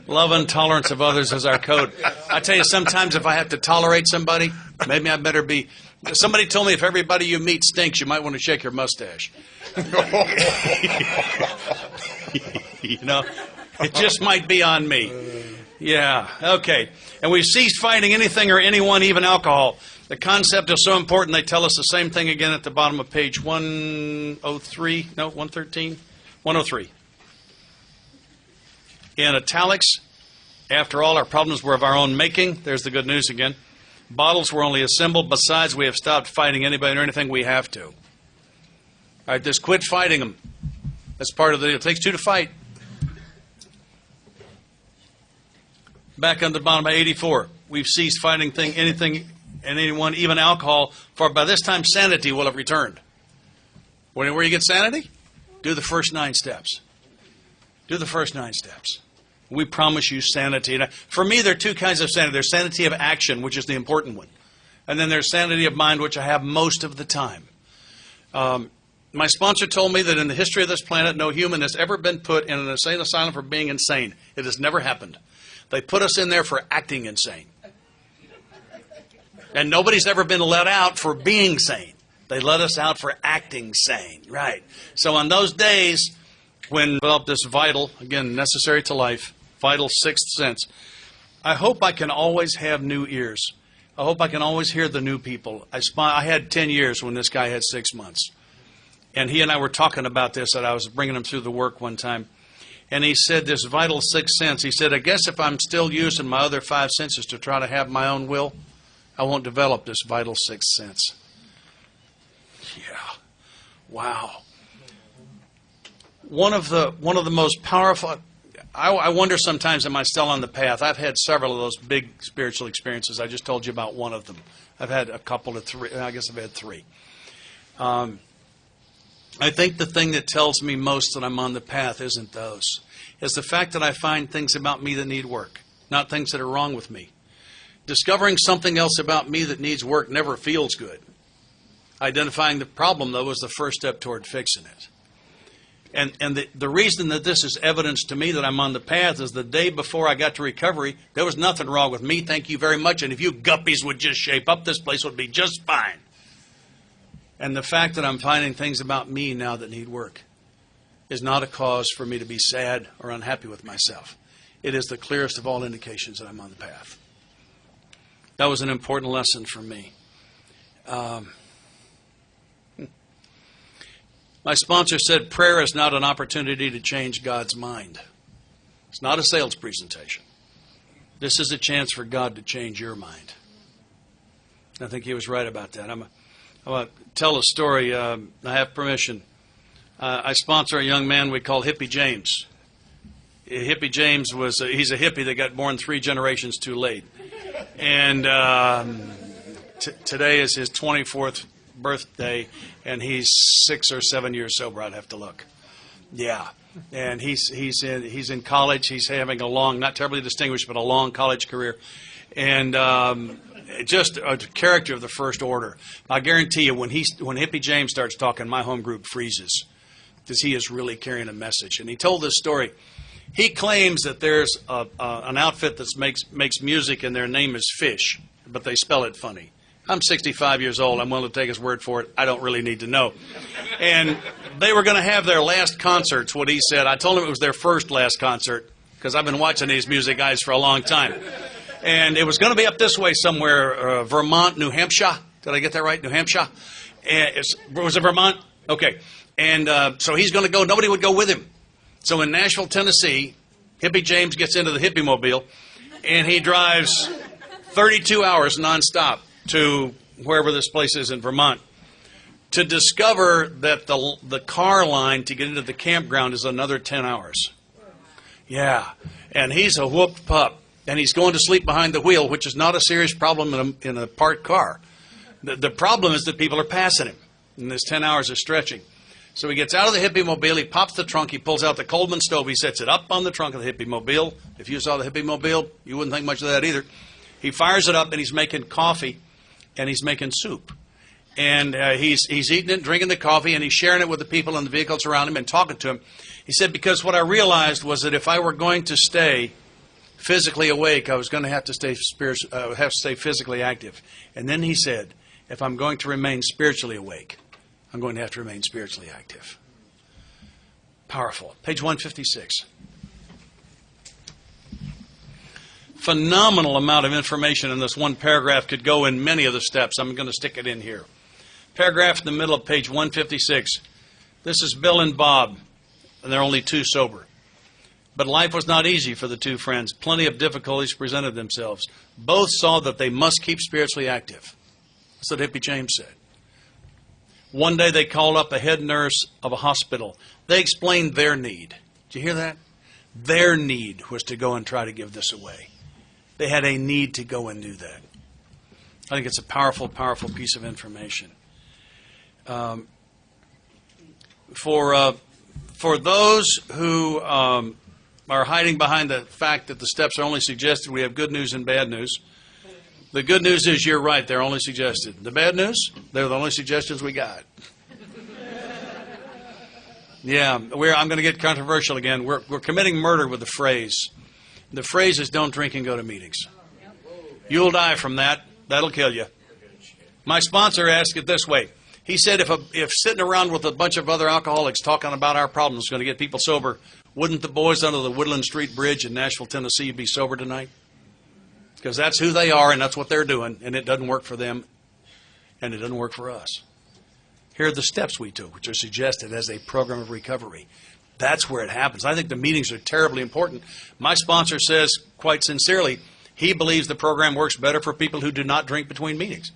Love and tolerance of others is our code. I tell you, sometimes if I have to tolerate somebody, maybe I better be. Somebody told me if everybody you meet stinks, you might want to shake your mustache. It just might be on me. Yeah, okay. And we've ceased fighting anything or anyone, even alcohol. The concept is so important, they tell us the same thing again at the bottom of page 103. No, 113? 103. In italics, after all, our problems were of our own making. There's the good news again. Bottles were only a symbol. Besides, we have stopped fighting anybody or anything we have to. All right, just quit fighting them. That's part of it takes two to fight. Back on the bottom of 84. We've ceased fighting anything and anyone, even alcohol, for by this time sanity will have returned. Where you get sanity? Do the first 9 steps. Do the first 9 steps. We promise you sanity. And for me, there are 2 kinds of sanity. There's sanity of action, which is the important one. And then there's sanity of mind, which I have most of the time. My sponsor told me that in the history of this planet, no human has ever been put in an insane asylum for being insane. It has never happened. They put us in there for acting insane. And nobody's ever been let out for being sane. They let us out for acting sane. Right. So on those days when I developed this vital, again, necessary to life, vital sixth sense, I hope I can always have new ears. I hope I can always hear the new people. I had 10 years when this guy had 6 months. And he and I were talking about this, that I was bringing him through the work one time. And he said this vital sixth sense, he said, I guess if I'm still using my other 5 senses to try to have my own will, I won't develop this vital sixth sense. Yeah. Wow. One of the most powerful, I wonder sometimes, am I still on the path? I've had several of those big spiritual experiences. I just told you about one of them. I've had a couple of three. I guess I've had 3. I think the thing that tells me most that I'm on the path isn't those. It's the fact that I find things about me that need work, not things that are wrong with me. Discovering something else about me that needs work never feels good. Identifying the problem, though, was the first step toward fixing it. And the reason that this is evidence to me that I'm on the path is the day before I got to recovery, there was nothing wrong with me, thank you very much, and if you guppies would just shape up, this place would be just fine. And the fact that I'm finding things about me now that need work is not a cause for me to be sad or unhappy with myself. It is the clearest of all indications that I'm on the path. That was an important lesson for me. My sponsor said prayer is not an opportunity to change God's mind. It's not a sales presentation. This is a chance for God to change your mind. I think he was right about that. I'm going to tell a story. I have permission. I sponsor a young man we call Hippie James. Hippie James he's a hippie that got born 3 generations too late. And today is his 24th birthday, and he's 6 or 7 years sober. I'd have to look. Yeah. And he's in college. He's having a long, not terribly distinguished, but a long college career. And just a character of the first order. I guarantee you, when Hippie James starts talking, my home group freezes, because he is really carrying a message. And he told this story. He claims that there's an outfit that makes music, and their name is Fish, but they spell it funny. I'm 65 years old. I'm willing to take his word for it. I don't really need to know. And they were going to have their last concerts, what he said. I told him it was their last concert, because I've been watching these music guys for a long time. And it was going to be up this way somewhere, Vermont, New Hampshire. Did I get that right? New Hampshire? Was it Vermont? Okay. And so he's going to go. Nobody would go with him. So in Nashville, Tennessee, Hippie James gets into the Hippie Mobile, and he drives 32 hours nonstop to wherever this place is in Vermont to discover that the car line to get into the campground is another 10 hours. Yeah. And he's a whooped pup. And he's going to sleep behind the wheel, which is not a serious problem in a parked car. The problem is that people are passing him, and this 10 hours is stretching. So he gets out of the Hippie Mobile, he pops the trunk, he pulls out the Coleman stove, he sets it up on the trunk of the Hippie Mobile. If you saw the Hippie Mobile, you wouldn't think much of that either. He fires it up, and he's making coffee, and he's making soup. And he's eating it, drinking the coffee, and he's sharing it with the people in the vehicles around him and talking to them. He said, because what I realized was that if I were going to stay physically awake, I was going to have to stay physically active. And then he said, if I'm going to remain spiritually awake, I'm going to have to remain spiritually active. Powerful. Page 156. Phenomenal amount of information in this one paragraph. Could go in many of the steps. I'm going to stick it in here. Paragraph in the middle of page 156. This is Bill and Bob, and they're only 2 sober. But life was not easy for the 2 friends. Plenty of difficulties presented themselves. Both saw that they must keep spiritually active. That's what Hippie James said. One day they called up a head nurse of a hospital. They explained their need. Did you hear that? Their need was to go and try to give this away. They had a need to go and do that. I think it's a powerful, powerful piece of information. For those who are hiding behind the fact that the steps are only suggested, we have good news and bad news. The good news is you're right. They're only suggested. The bad news, they're the only suggestions we got. Yeah, I'm going to get controversial again. We're committing murder with the phrase. The phrase is don't drink and go to meetings. You'll die from that. That'll kill you. My sponsor asked it this way. He said if sitting around with a bunch of other alcoholics talking about our problems is going to get people sober, wouldn't the boys under the Woodland Street Bridge in Nashville, Tennessee be sober tonight? Because that's who they are and that's what they're doing, and it doesn't work for them, and it doesn't work for us. Here are the steps we took, which are suggested as a program of recovery. That's where it happens. I think the meetings are terribly important. My sponsor says, quite sincerely, he believes the program works better for people who do not drink between meetings.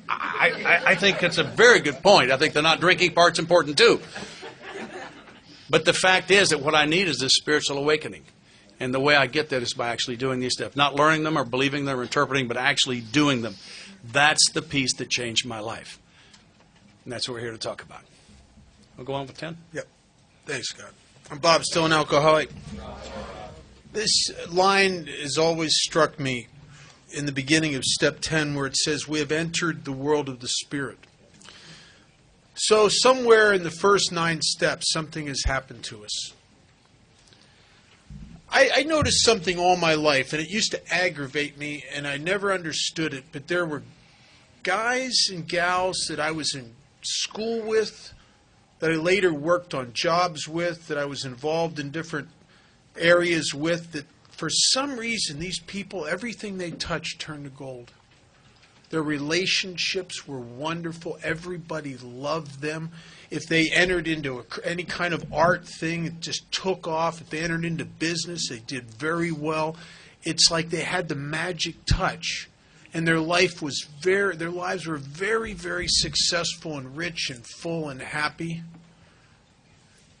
I think that's a very good point. I think the not drinking part's important too. But the fact is that what I need is this spiritual awakening. And the way I get that is by actually doing these steps. Not learning them or believing them or interpreting, but actually doing them. That's the piece that changed my life. And that's what we're here to talk about. We'll go on with 10? Yep. Thanks, Scott. I'm Bob, still an alcoholic. This line has always struck me in the beginning of step 10 where it says, we have entered the world of the Spirit. So somewhere in the first 9 steps, something has happened to us. I noticed something all my life, and it used to aggravate me, and I never understood it, but there were guys and gals that I was in school with, that I later worked on jobs with, that I was involved in different areas with, that for some reason these people, everything they touched turned to gold. Their relationships were wonderful. Everybody loved them. If they entered into any kind of art thing, it just took off. If they entered into business, they did very well. It's like they had the magic touch. And their lives were very, very successful and rich and full and happy.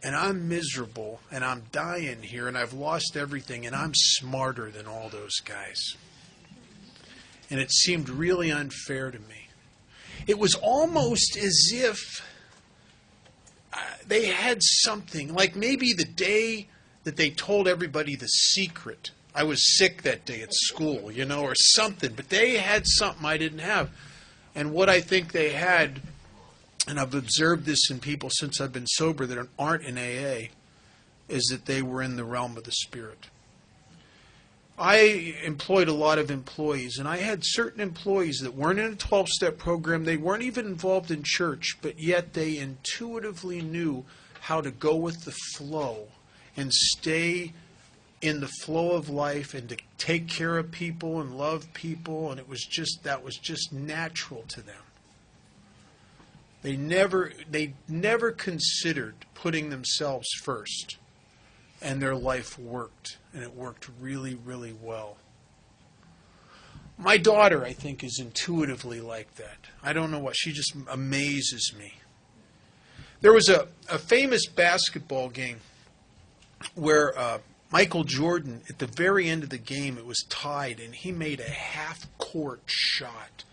And I'm miserable, and I'm dying here, and I've lost everything, and I'm smarter than all those guys. And it seemed really unfair to me. It was almost as if they had something, like maybe the day that they told everybody the secret. I was sick that day at school, or something. But they had something I didn't have. And what I think they had, and I've observed this in people since I've been sober that aren't in AA, is that they were in the realm of the Spirit. I employed a lot of employees, and I had certain employees that weren't in a 12-step program. They weren't even involved in church, but yet they intuitively knew how to go with the flow and stay in the flow of life and to take care of people and love people, and that was just natural to them. They never considered putting themselves first, and their life worked, and it worked really, really well. My daughter, I think, is intuitively like that. I don't know what. She just amazes me. There was a famous basketball game where Michael Jordan, at the very end of the game, it was tied, and he made a half-court shot.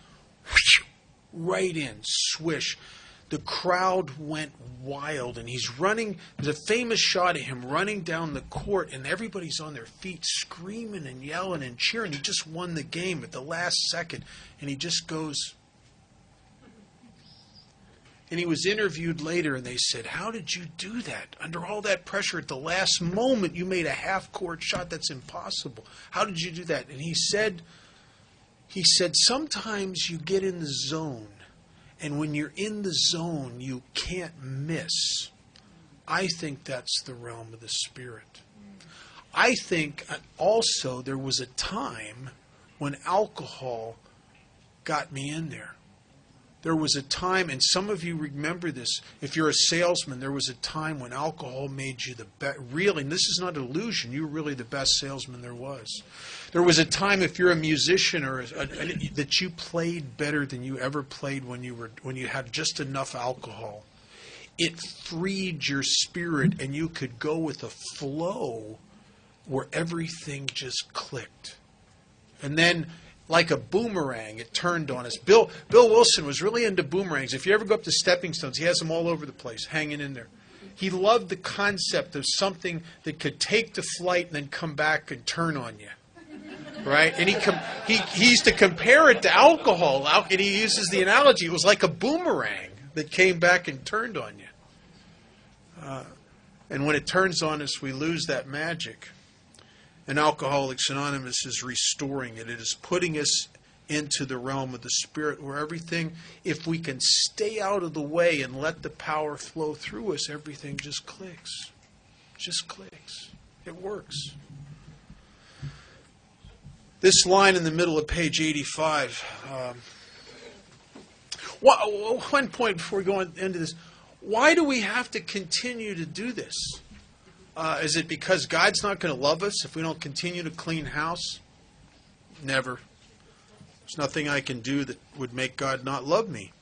Right in, swish. The crowd went wild, and he's running. There's a famous shot of him running down the court, and everybody's on their feet screaming and yelling and cheering. He just won the game at the last second, and he just goes. And he was interviewed later, and they said, how did you do that? Under all that pressure at the last moment, you made a half-court shot. That's impossible. How did you do that? And he said, sometimes you get in the zone. And when you're in the zone, you can't miss. I think that's the realm of the Spirit. I think also there was a time when alcohol got me in there. There was a time, and some of you remember this, if you're a salesman, there was a time when alcohol made you the best. Really, and this is not an illusion, you were really the best salesman there was. There was a time, if you're a musician, that you played better than you ever played when you had just enough alcohol. It freed your spirit, and you could go with a flow where everything just clicked. And then, like a boomerang, it turned on us. Bill Wilson was really into boomerangs. If you ever go up to Stepping Stones, he has them all over the place, hanging in there. He loved the concept of something that could take the flight and then come back and turn on you. right? And he used to compare it to alcohol, and he uses the analogy. It was like a boomerang that came back and turned on you. And when it turns on us, we lose that magic. And Alcoholics Anonymous is restoring it. It is putting us into the realm of the Spirit where everything, if we can stay out of the way and let the power flow through us, everything just clicks. Just clicks. It works. This line in the middle of page 85. One point before we go into this. Why do we have to continue to do this? Is it because God's not going to love us if we don't continue to clean house? Never. There's nothing I can do that would make God not love me.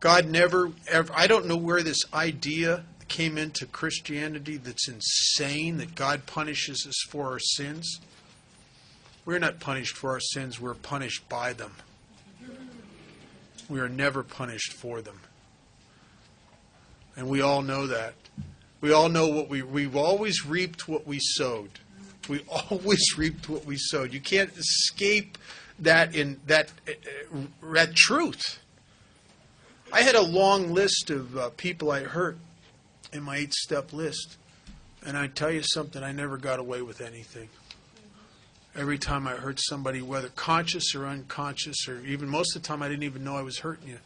God never, ever, I don't know where this idea came into Christianity that's insane, that God punishes us for our sins. We're not punished for our sins, we're punished by them. We are never punished for them. And we all know that. We all know what we've always reaped what we sowed. We always reaped what we sowed. You can't escape that truth. I had a long list of people I hurt in my 8-step list. And I tell you something, I never got away with anything. Every time I hurt somebody, whether conscious or unconscious, or even most of the time I didn't even know I was hurting you,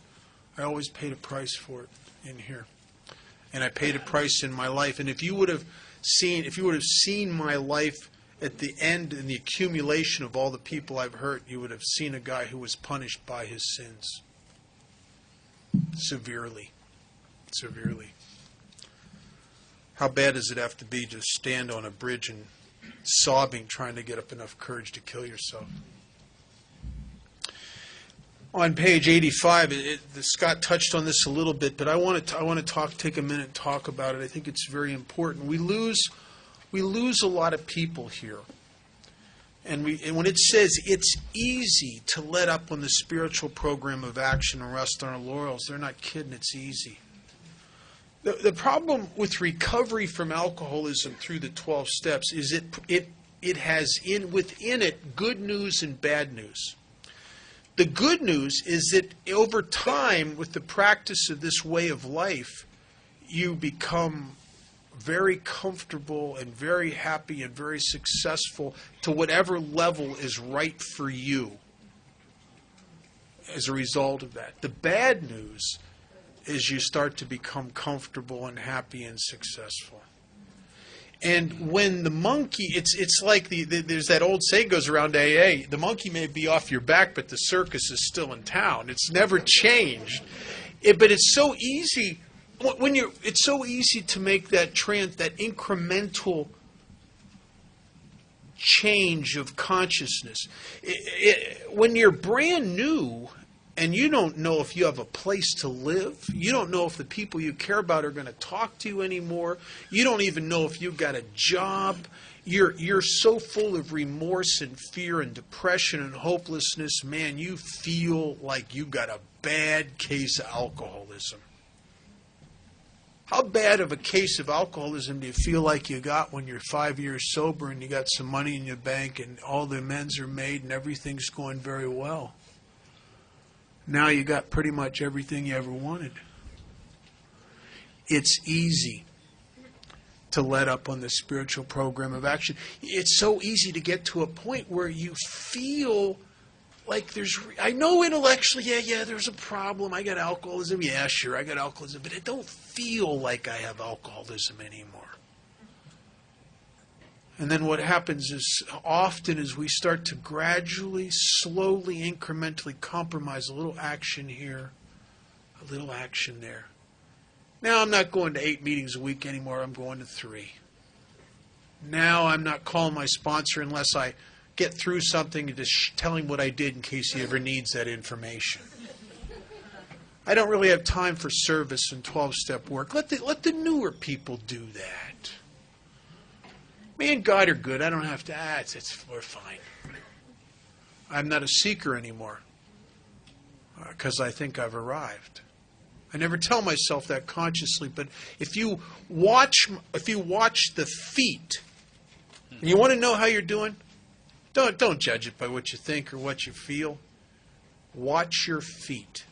I always paid a price for it in here. And I paid a price in my life. And if you would have seen my life at the end and the accumulation of all the people I've hurt, you would have seen a guy who was punished by his sins. Severely. Severely. How bad does it have to be to stand on a bridge and sobbing, trying to get up enough courage to kill yourself? On page 85, Scott touched on this a little bit, but I want to take a minute and talk about it. I think it's very important. We lose a lot of people here. And when it says it's easy to let up on the spiritual program of action and rest on our laurels, they're not kidding, it's easy. The problem with recovery from alcoholism through the 12 steps is it has within it good news and bad news. The good news is that over time, with the practice of this way of life, you become very comfortable and very happy and very successful to whatever level is right for you as a result of that. The bad news is you start to become comfortable and happy and successful. And when the monkey, it's like there's that old saying goes around AA, the monkey may be off your back, but the circus is still in town. It's never changed. But it's so easy it's so easy to make that incremental change of consciousness. When you're brand new and you don't know if you have a place to live, you don't know if the people you care about are going to talk to you anymore, you don't even know if you've got a job, you're so full of remorse and fear and depression and hopelessness, man, you feel like you got a bad case of alcoholism. How bad of a case of alcoholism do you feel like you got when you're 5 years sober and you got some money in your bank and all the amends are made and everything's going very well? Now you got pretty much everything you ever wanted. It's easy to let up on the spiritual program of action. It's so easy to get to a point where you feel like I know intellectually, yeah, there's a problem. I got alcoholism. Yeah, sure, I got alcoholism. But I don't feel like I have alcoholism anymore. And then what happens is often as we start to gradually, slowly, incrementally compromise a little action here, a little action there. Now I'm not going to 8 meetings a week anymore. I'm going to 3. Now I'm not calling my sponsor unless I get through something and just tell him what I did in case he ever needs that information. I don't really have time for service and 12-step work. Let the newer people do that. Me and God are good. I don't have to. We're fine. I'm not a seeker anymore because I think I've arrived. I never tell myself that consciously, but if you watch the feet, and you want to know how you're doing, Don't judge it by what you think or what you feel. Watch your feet.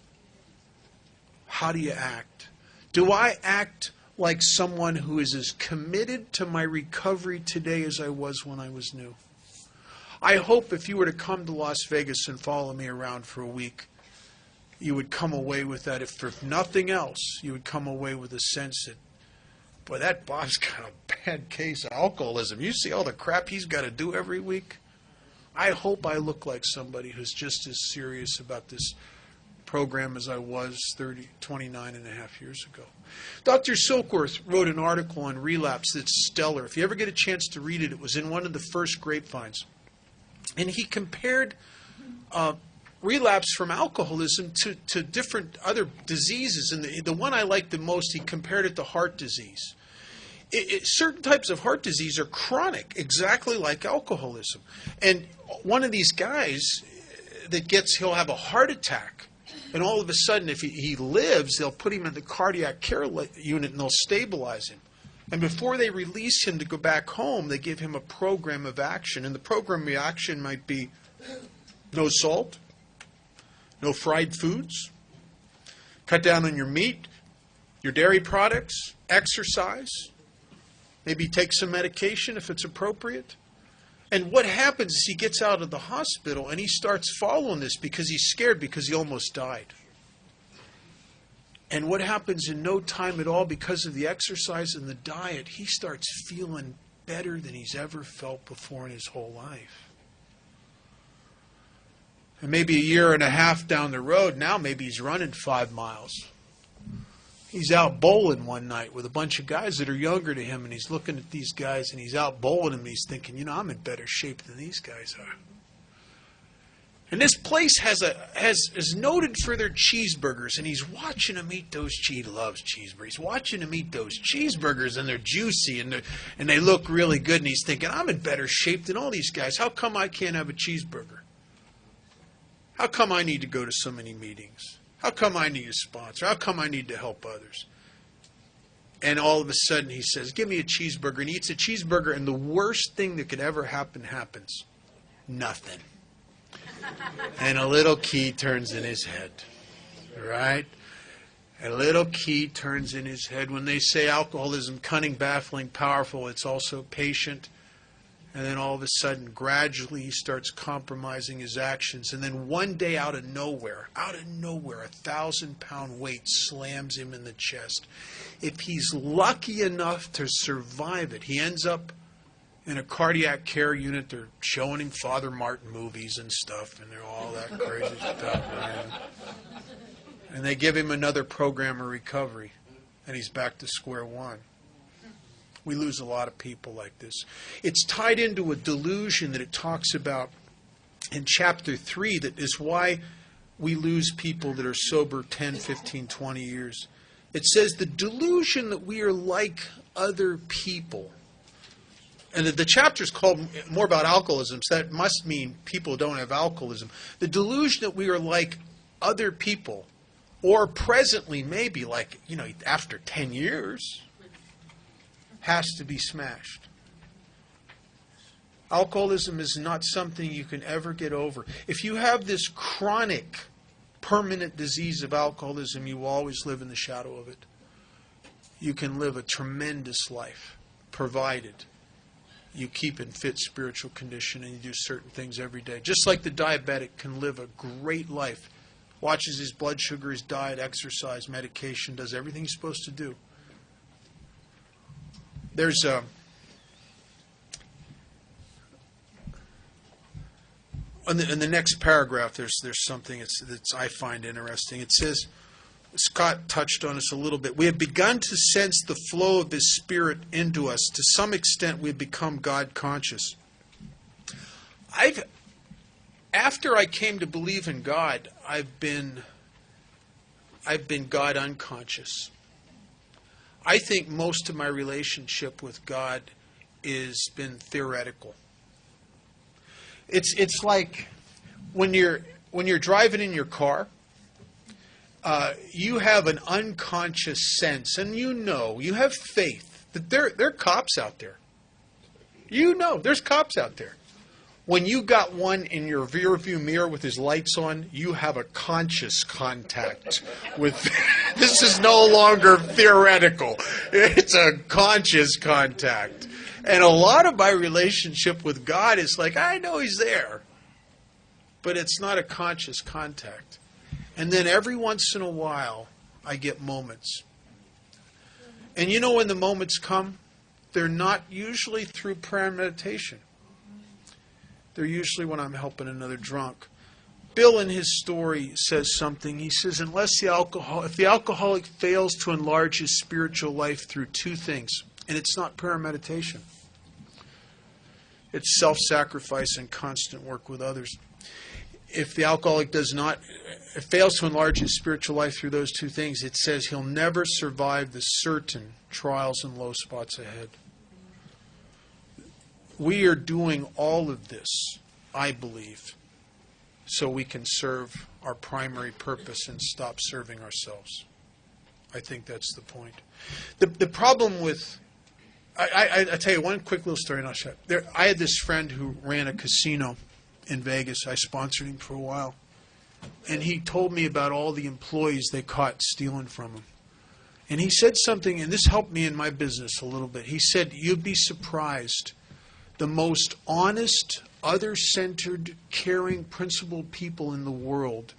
How do you act? Do I act like someone who is as committed to my recovery today as I was when I was new? I hope if you were to come to Las Vegas and follow me around for a week, you would come away with that. If for nothing else, you would come away with a sense that, boy, that Bob's got a bad case of alcoholism. You see all the crap he's got to do every week? I hope I look like somebody who's just as serious about this program as I was 29 and a half years ago. Dr. Silkworth wrote an article on relapse that's stellar. If you ever get a chance to read it, it was in one of the first grapevines. And he compared relapse from alcoholism to different other diseases. And the one I liked the most, he compared it to heart disease. Certain types of heart disease are chronic, exactly like alcoholism. And one of these guys he'll have a heart attack, and all of a sudden, if he lives, they'll put him in the cardiac care unit and they'll stabilize him. And before they release him to go back home, they give him a program of action. And the program of action might be no salt, no fried foods, cut down on your meat, your dairy products, exercise, maybe take some medication if it's appropriate. And what happens is he gets out of the hospital and he starts following this because he's scared because he almost died. And what happens in no time at all because of the exercise and the diet, he starts feeling better than he's ever felt before in his whole life. And maybe a year and a half down the road, now maybe he's running 5 miles. He's out bowling one night with a bunch of guys that are younger to him, and he's looking at these guys, and he's out bowling them, and he's thinking, I'm in better shape than these guys are. And this place is noted for their cheeseburgers, and he's watching them eat those he loves cheeseburgers. He's watching them eat those cheeseburgers, and they're juicy, and they look really good, and he's thinking, I'm in better shape than all these guys. How come I can't have a cheeseburger? How come I need to go to so many meetings? How come I need a sponsor? How come I need to help others? And all of a sudden he says, give me a cheeseburger. And he eats a cheeseburger, and the worst thing that could ever happen happens. Nothing. And a little key turns in his head. Right? A little key turns in his head. When they say alcoholism, cunning, baffling, powerful, it's also patient. And then all of a sudden, gradually, he starts compromising his actions. And then one day, out of nowhere, a 1,000-pound weight slams him in the chest. If he's lucky enough to survive it, he ends up in a cardiac care unit. They're showing him Father Martin movies and stuff, and they're all that crazy stuff, man. And they give him another program of recovery, and he's back to square one. We lose a lot of people like this. It's tied into a delusion that it talks about in chapter 3 that is why we lose people that are sober 10, 15, 20 years. It says the delusion that we are like other people. And the chapter is called more about alcoholism, so that must mean people don't have alcoholism. The delusion that we are like other people, or presently maybe like, after 10 years, has to be smashed. Alcoholism is not something you can ever get over. If you have this chronic, permanent disease of alcoholism, you will always live in the shadow of it. You can live a tremendous life, provided you keep in fit spiritual condition and you do certain things every day. Just like the diabetic can live a great life, watches his blood sugar, his diet, exercise, medication, does everything he's supposed to do. There's in the next paragraph, there's something that's I find interesting. It says, Scott touched on this a little bit. We have begun to sense the flow of His Spirit into us. To some extent, we've become God conscious. After I came to believe in God, I've been God unconscious. I think most of my relationship with God has been theoretical. It's like when you're driving in your car, you have an unconscious sense, and you have faith that there are cops out there. There's cops out there. When you got one in your rear view mirror with his lights on, you have a conscious contact with. This is no longer theoretical. It's a conscious contact. And a lot of my relationship with God is like, I know he's there, but it's not a conscious contact. And then every once in a while, I get moments. And you know when the moments come? They're not usually through prayer and meditation. They're usually when I'm helping another drunk. Bill in his story says something. He says, if the alcoholic fails to enlarge his spiritual life through two things, and it's not prayer and meditation, it's self-sacrifice and constant work with others. If the alcoholic fails to enlarge his spiritual life through those two things, it says he'll never survive the certain trials and low spots ahead. We are doing all of this, I believe, so we can serve our primary purpose and stop serving ourselves. I think that's the point. The problem with, I tell you one quick little story and I'll shut up. I had this friend who ran a casino in Vegas. I sponsored him for a while. And he told me about all the employees they caught stealing from him. And he said something, and this helped me in my business a little bit. He said, you'd be surprised. The most honest, other-centered, caring, principled people in the world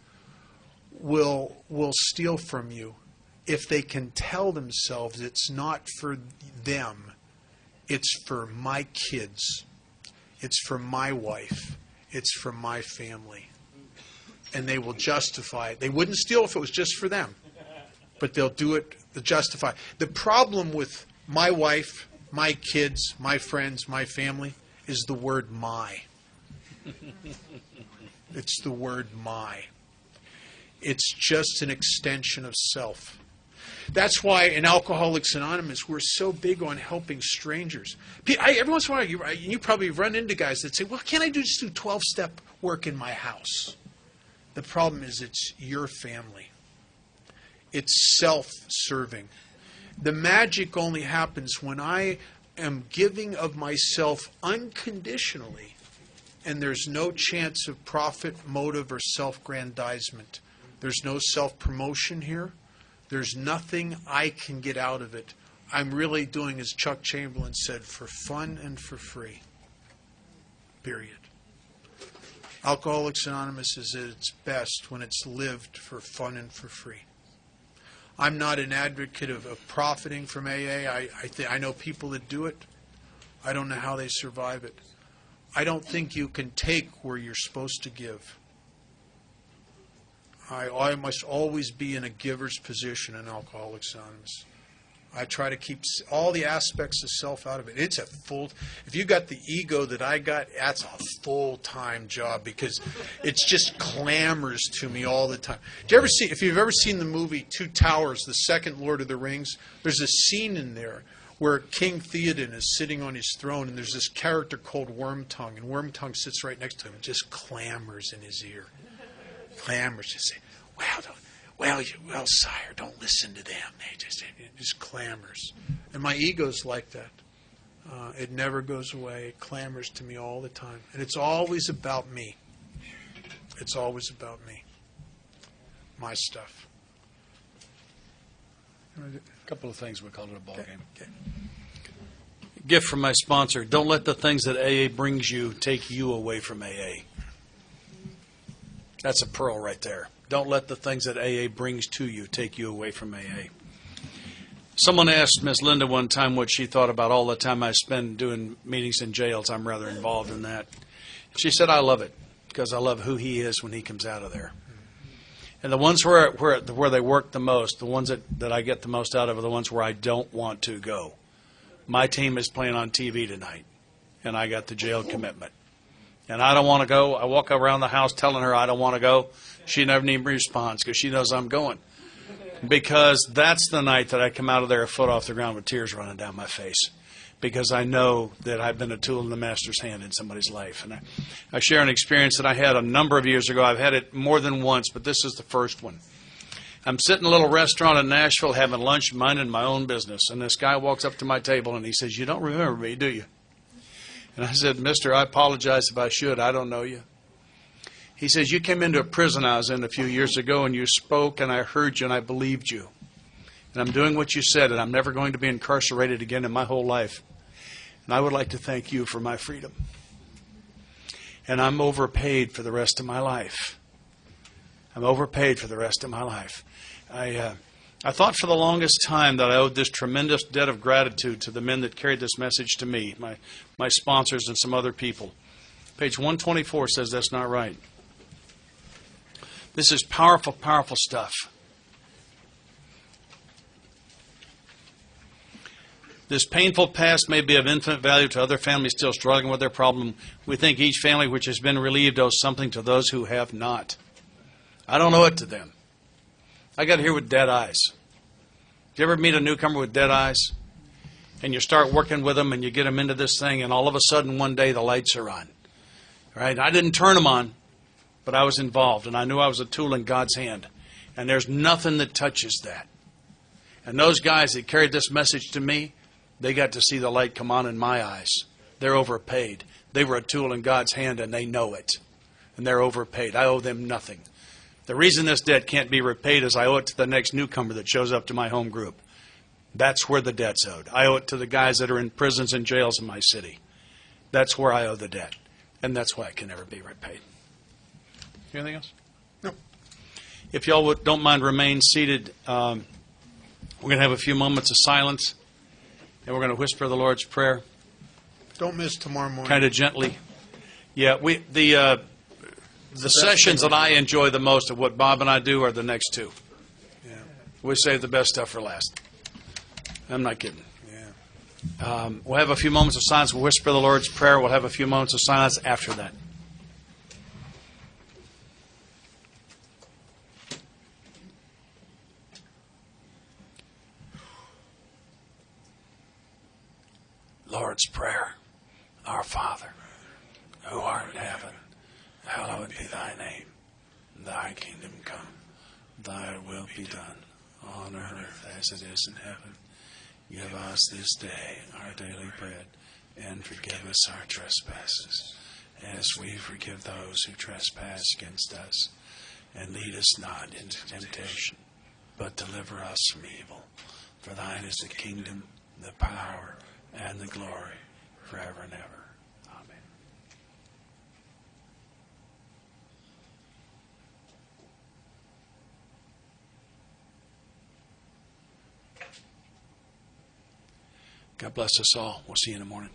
will steal from you if they can tell themselves it's not for them, it's for my kids, it's for my wife, it's for my family. And they will justify it. They wouldn't steal if it was just for them, but they'll do it to justify. The problem with my wife, my kids, my friends, my family is the word my. It's the word my. It's just an extension of self. That's why in Alcoholics Anonymous, we're so big on helping strangers. Every once in a while, you probably run into guys that say, well, can't I just do 12-step work in my house? The problem is it's your family. It's self-serving. The magic only happens when I am giving of myself unconditionally, and there's no chance of profit, motive, or self-grandizement. There's no self-promotion here. There's nothing I can get out of it. I'm really doing, as Chuck Chamberlain said, for fun and for free. Period. Alcoholics Anonymous is at its best when it's lived for fun and for free. I'm not an advocate of profiting from AA. I know people that do it. I don't know how they survive it. I don't think you can take where you're supposed to give. I must always be in a giver's position in Alcoholics Anonymous. I try to keep all the aspects of self out of it. It's if you got the ego that I got, that's a full-time job because it's just clamors to me all the time. If you've ever seen the movie Two Towers, the second Lord of the Rings, there's a scene in there where King Theoden is sitting on his throne and there's this character called Wormtongue, and Wormtongue sits right next to him and just clamors in his ear. Clamors, just say, well, sire, don't listen to them. They just clamors. And my ego's like that. It never goes away. It clamors to me all the time. And it's always about me. It's always about me. My stuff. A couple of things we called it a ball game. Okay. Gift from my sponsor. Don't let the things that AA brings you take you away from AA. That's a pearl right there. Don't let the things that AA brings to you take you away from AA. Someone asked Miss Linda one time what she thought about all the time I spend doing meetings in jails. I'm rather involved in that. She said, I love it because I love who he is when he comes out of there. And the ones where they work the most, the ones that I get the most out of are the ones where I don't want to go. My team is playing on TV tonight, and I got the jail commitment. And I don't want to go. I walk around the house telling her I don't want to go. She never even responds because she knows I'm going. Because that's the night that I come out of there a foot off the ground with tears running down my face. Because I know that I've been a tool in the Master's hand in somebody's life. And I share an experience that I had a number of years ago. I've had it more than once, but this is the first one. I'm sitting in a little restaurant in Nashville having lunch, minding my own business. And this guy walks up to my table and he says, you don't remember me, do you? And I said, Mister, I apologize if I should. I don't know you. He says, you came into a prison I was in a few years ago, and you spoke, and I heard you, and I believed you. And I'm doing what you said, and I'm never going to be incarcerated again in my whole life. And I would like to thank you for my freedom. And I'm overpaid for the rest of my life. I'm overpaid for the rest of my life. I thought for the longest time that I owed this tremendous debt of gratitude to the men that carried this message to me, my sponsors and some other people. Page 124 says that's not right. This is powerful, powerful stuff. This painful past may be of infinite value to other families still struggling with their problem. We think each family which has been relieved owes something to those who have not. I don't owe it to them. I got here with dead eyes. Did you ever meet a newcomer with dead eyes? And you start working with them and you get them into this thing, and all of a sudden one day the lights are on. Right? I didn't turn them on, but I was involved, and I knew I was a tool in God's hand. And there's nothing that touches that. And those guys that carried this message to me, they got to see the light come on in my eyes. They're overpaid. They were a tool in God's hand, and they know it. And they're overpaid. I owe them nothing. The reason this debt can't be repaid is I owe it to the next newcomer that shows up to my home group. That's where the debt's owed. I owe it to the guys that are in prisons and jails in my city. That's where I owe the debt. And that's why it can never be repaid. Anything else? No. If y'all don't mind remain seated, we're going to have a few moments of silence, and we're going to whisper the Lord's Prayer Don't miss tomorrow morning. kind of gently. Yeah, the sessions that I enjoy the most of what Bob and I do are the next two. Yeah. We save the best stuff for last. I'm not kidding. Yeah. We'll have a few moments of silence. We'll whisper the Lord's Prayer. We'll have a few moments of silence after that. Lord's Prayer. Our Father, who art in heaven, hallowed be thy name. Thy kingdom come. Thy will be done on earth as it is in heaven. Give us this day our daily bread, and forgive us our trespasses, as we forgive those who trespass against us. And lead us not into temptation, but deliver us from evil. For thine is the kingdom, the power, and the glory, forever and ever. Amen. God bless us all. We'll see you in the morning.